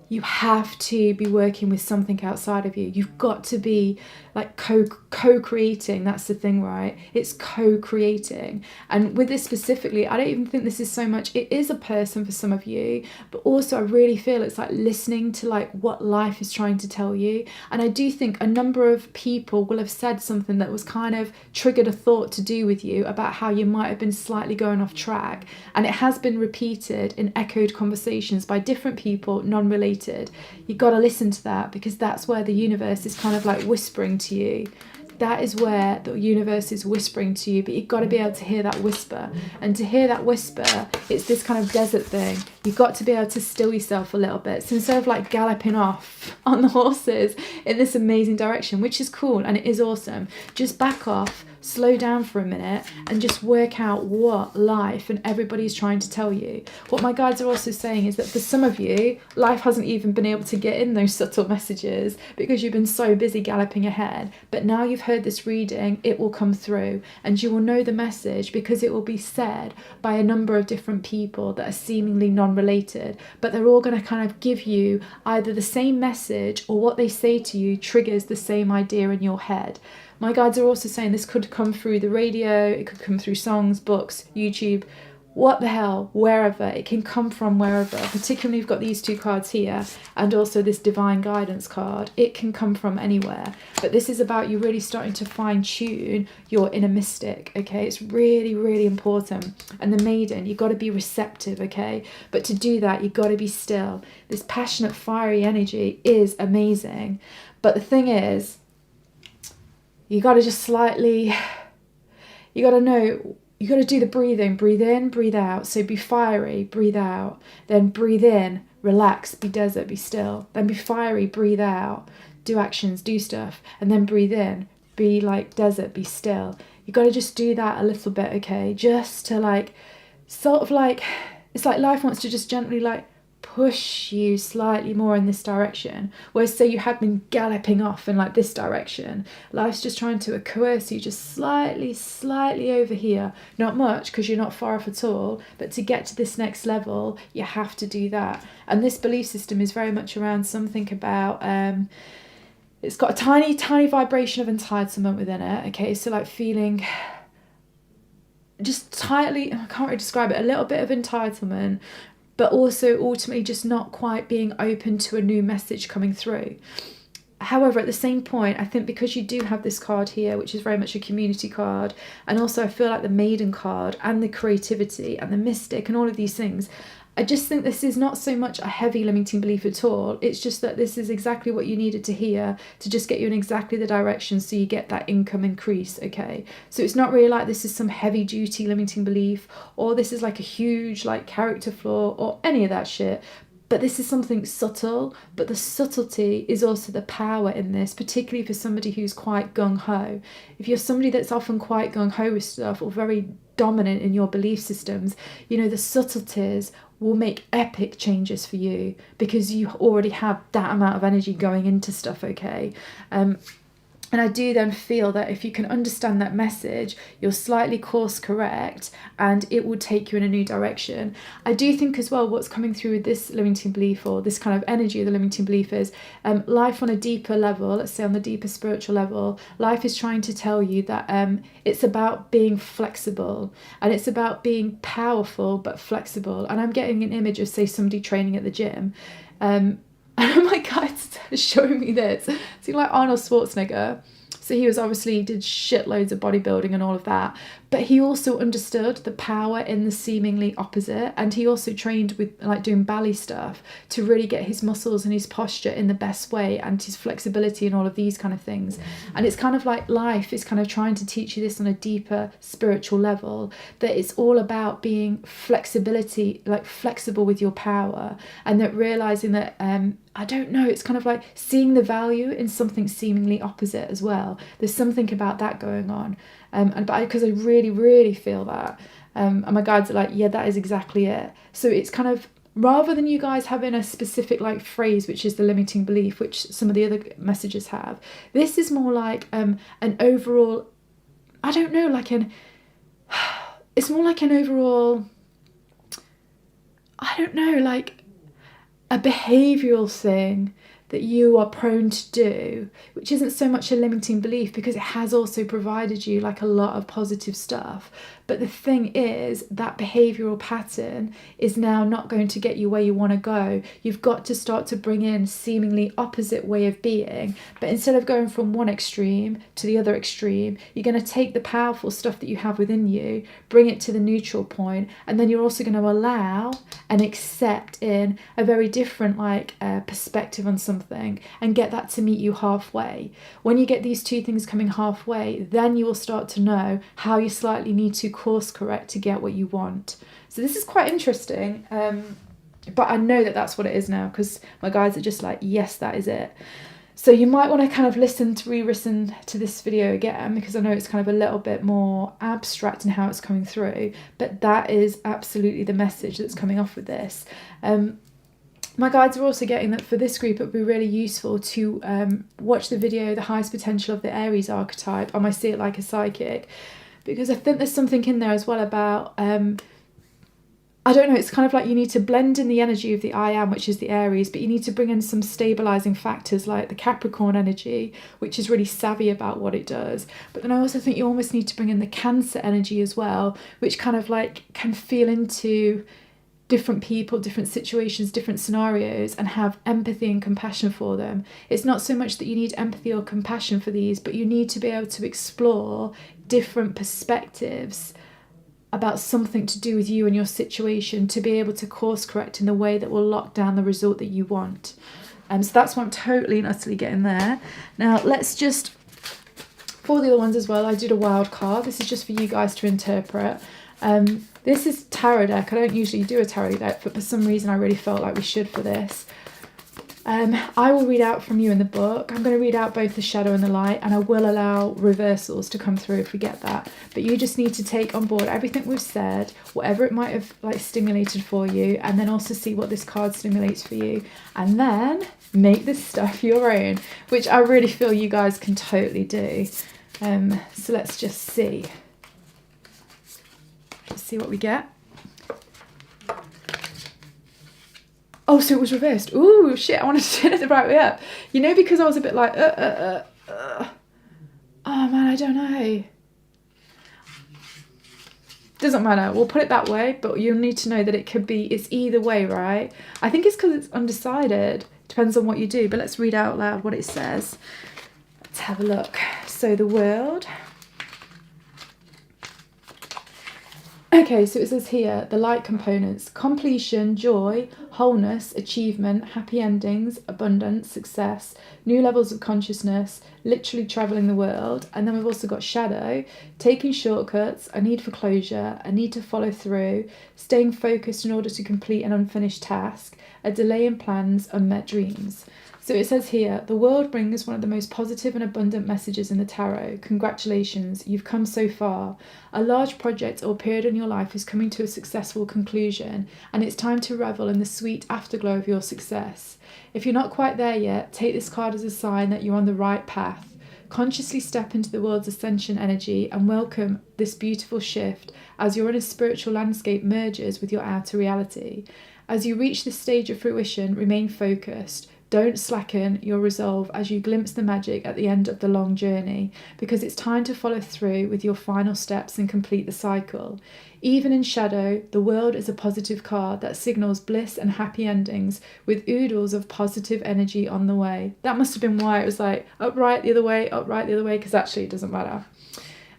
you have to be working with something outside of you. You've got to be like co-creating. That's the thing, right? It's co-creating. And with this specifically, I don't even think this is so much, it is a person for some of you, but also I really feel it's like listening to like what life is trying to tell you. And I do think a number of people will have said something that was kind of triggered a thought to do with you about how you might have been slightly going off track. And it has been repeated in echoed conversations by different people, non-related. You've got to listen to that, because that's where the universe is kind of like whispering to you. That is where the universe is whispering to you, but you've got to be able to hear that whisper. And to hear that whisper, it's this kind of desert thing. You've got to be able to still yourself a little bit. So instead of like galloping off on the horses in this amazing direction, which is cool and it is awesome, just back off, slow down for a minute, and just work out what life and everybody's trying to tell you. What my guides are also saying is that for some of you, life hasn't even been able to get in those subtle messages because you've been so busy galloping ahead. But now you've heard this reading, it will come through, and you will know the message because it will be said by a number of different people that are seemingly non-related, but they're all going to kind of give you either the same message, or what they say to you triggers the same idea in your head. My guides are also saying this could come through the radio, it could come through songs, books, YouTube, what the hell, wherever. It can come from wherever. Particularly you've got these two cards here and also this divine guidance card. It can come from anywhere. But this is about you really starting to fine tune your inner mystic, okay? It's really, really important. And the maiden, you've got to be receptive, okay? But to do that, you've got to be still. This passionate, fiery energy is amazing. But the thing is, you got to just slightly, you got to know, you got to do the breathing. Breathe in, breathe out. So be fiery, breathe out. Then breathe in, relax, be desert, be still. Then be fiery, breathe out. Do actions, do stuff. And then breathe in, be like desert, be still. You got to just do that a little bit, okay? Just to like, sort of like, it's like life wants to just gently like push you slightly more in this direction. Whereas say you had been galloping off in like this direction, life's just trying to coerce you just slightly over here. Not much, because you're not far off at all, but to get to this next level, you have to do that. And this belief system is very much around something about, it's got a tiny vibration of entitlement within it, okay? So like feeling just tightly, I can't really describe it, a little bit of entitlement, but also ultimately just not quite being open to a new message coming through. However, at the same point, I think because you do have this card here, which is very much a community card, and also I feel like the maiden card and the creativity and the mystic and all of these things, I just think this is not so much a heavy limiting belief at all. It's just that this is exactly what you needed to hear to just get you in exactly the direction so you get that income increase, okay? So it's not really like this is some heavy duty limiting belief, or this is like a huge like character flaw or any of that shit. But this is something subtle, but the subtlety is also the power in this, particularly for somebody who's quite gung-ho. If you're somebody that's often quite gung-ho with stuff or very dominant in your belief systems, you know, the subtleties will make epic changes for you because you already have that amount of energy going into stuff, okay? And I do then feel that if you can understand that message, you'll slightly course correct and it will take you in a new direction. I do think as well what's coming through with this limiting belief, or this kind of energy of the limiting belief, is life on a deeper level, let's say on the deeper spiritual level, life is trying to tell you that it's about being flexible and it's about being powerful but flexible. And I'm getting an image of, say, somebody training at the gym. And my guide's showing me this. It's like Arnold Schwarzenegger. So he was obviously did shitloads of bodybuilding and all of that, but he also understood the power in the seemingly opposite, and he also trained with like doing ballet stuff to really get his muscles and his posture in the best way and his flexibility and all of these kind of things. And it's kind of like life is kind of trying to teach you this on a deeper spiritual level, that it's all about being flexibility, like flexible with your power, and that realizing that I don't know, it's kind of like seeing the value in something seemingly opposite as well. There's something about that going on. Because I really feel that. And my guides are like, yeah, that is exactly it. So it's kind of, rather than you guys having a specific like phrase, which is the limiting belief, which some of the other messages have, this is more like an overall, I don't know, it's more like an overall, I don't know, like a behavioural thing that you are prone to do, which isn't so much a limiting belief because it has also provided you like a lot of positive stuff. But the thing is, that behavioural pattern is now not going to get you where you want to go. You've got to start to bring in seemingly opposite way of being. But instead of going from one extreme to the other extreme, you're going to take the powerful stuff that you have within you, bring it to the neutral point, and then you're also going to allow and accept in a very different perspective on something and get that to meet you halfway. When you get these two things coming halfway, then you will start to know how you slightly need to course correct to get what you want. So this is quite interesting, but I know that that's what it is now because my guides are just like, yes, that is it. So you might want to kind of re-listen to this video again, because I know it's kind of a little bit more abstract in how it's coming through, but that is absolutely the message that's coming off with this. My guides are also getting that for this group it would be really useful to watch the video The Highest Potential of the Aries Archetype, I might see it like a psychic, because I think there's something in there as well about, I don't know, it's kind of like you need to blend in the energy of the I Am, which is the Aries, but you need to bring in some stabilising factors like the Capricorn energy, which is really savvy about what it does. But then I also think you almost need to bring in the Cancer energy as well, which kind of like can feel into different people, different situations, different scenarios, and have empathy and compassion for them. It's not so much that you need empathy or compassion for these, but you need to be able to explore different perspectives about something to do with you and your situation to be able to course correct in the way that will lock down the result that you want. So that's what I'm totally and utterly getting there. Now let's just, for the other ones as well, I did a wild card. This is just for you guys to interpret. This is tarot deck. I don't usually do a tarot deck, but for some reason I really felt like we should for this. I will read out from you in the book. I'm going to read out both the shadow and the light, and I will allow reversals to come through if we get that. But you just need to take on board everything we've said, whatever it might have like stimulated for you, and then also see what this card stimulates for you, and then make this stuff your own, which I really feel you guys can totally do. So let's just see. Let's see what we get. Oh, so it was reversed. Ooh, shit, I wanted to turn it the right way up. You know, because I was a bit like, Oh, man, I don't know. Doesn't matter. We'll put it that way, but you'll need to know that it could be, it's either way, right? I think it's because it's undecided. Depends on what you do, but let's read out loud what it says. Let's have a look. So the world. Okay, so it says here, the light components: completion, joy, wholeness, achievement, happy endings, abundance, success, new levels of consciousness, literally traveling the world. And then we've also got shadow, taking shortcuts, a need for closure, a need to follow through, staying focused in order to complete an unfinished task, a delay in plans, unmet dreams. So it says here, the world brings one of the most positive and abundant messages in the tarot. Congratulations, you've come so far. A large project or period in your life is coming to a successful conclusion, and it's time to revel in the sweet afterglow of your success. If you're not quite there yet, take this card as a sign that you're on the right path. Consciously step into the world's ascension energy and welcome this beautiful shift as your inner spiritual landscape merges with your outer reality. As you reach this stage of fruition, remain focused. Don't slacken your resolve as you glimpse the magic at the end of the long journey, because it's time to follow through with your final steps and complete the cycle. Even in shadow, the world is a positive card that signals bliss and happy endings with oodles of positive energy on the way. That must have been why it was like up, right, the other way, because actually it doesn't matter.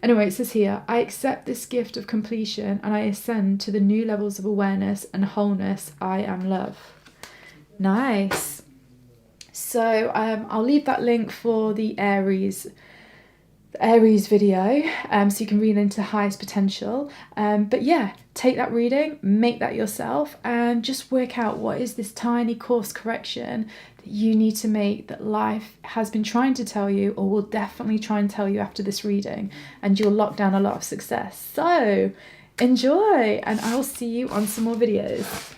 Anyway, it says here, I accept this gift of completion and I ascend to the new levels of awareness and wholeness. I am love. Nice. So I'll leave that link for the Aries video, so you can read into highest potential. But yeah, take that reading, make that yourself, and just work out what is this tiny course correction that you need to make that life has been trying to tell you, or will definitely try and tell you after this reading, and you'll lock down a lot of success. So enjoy, and I'll see you on some more videos.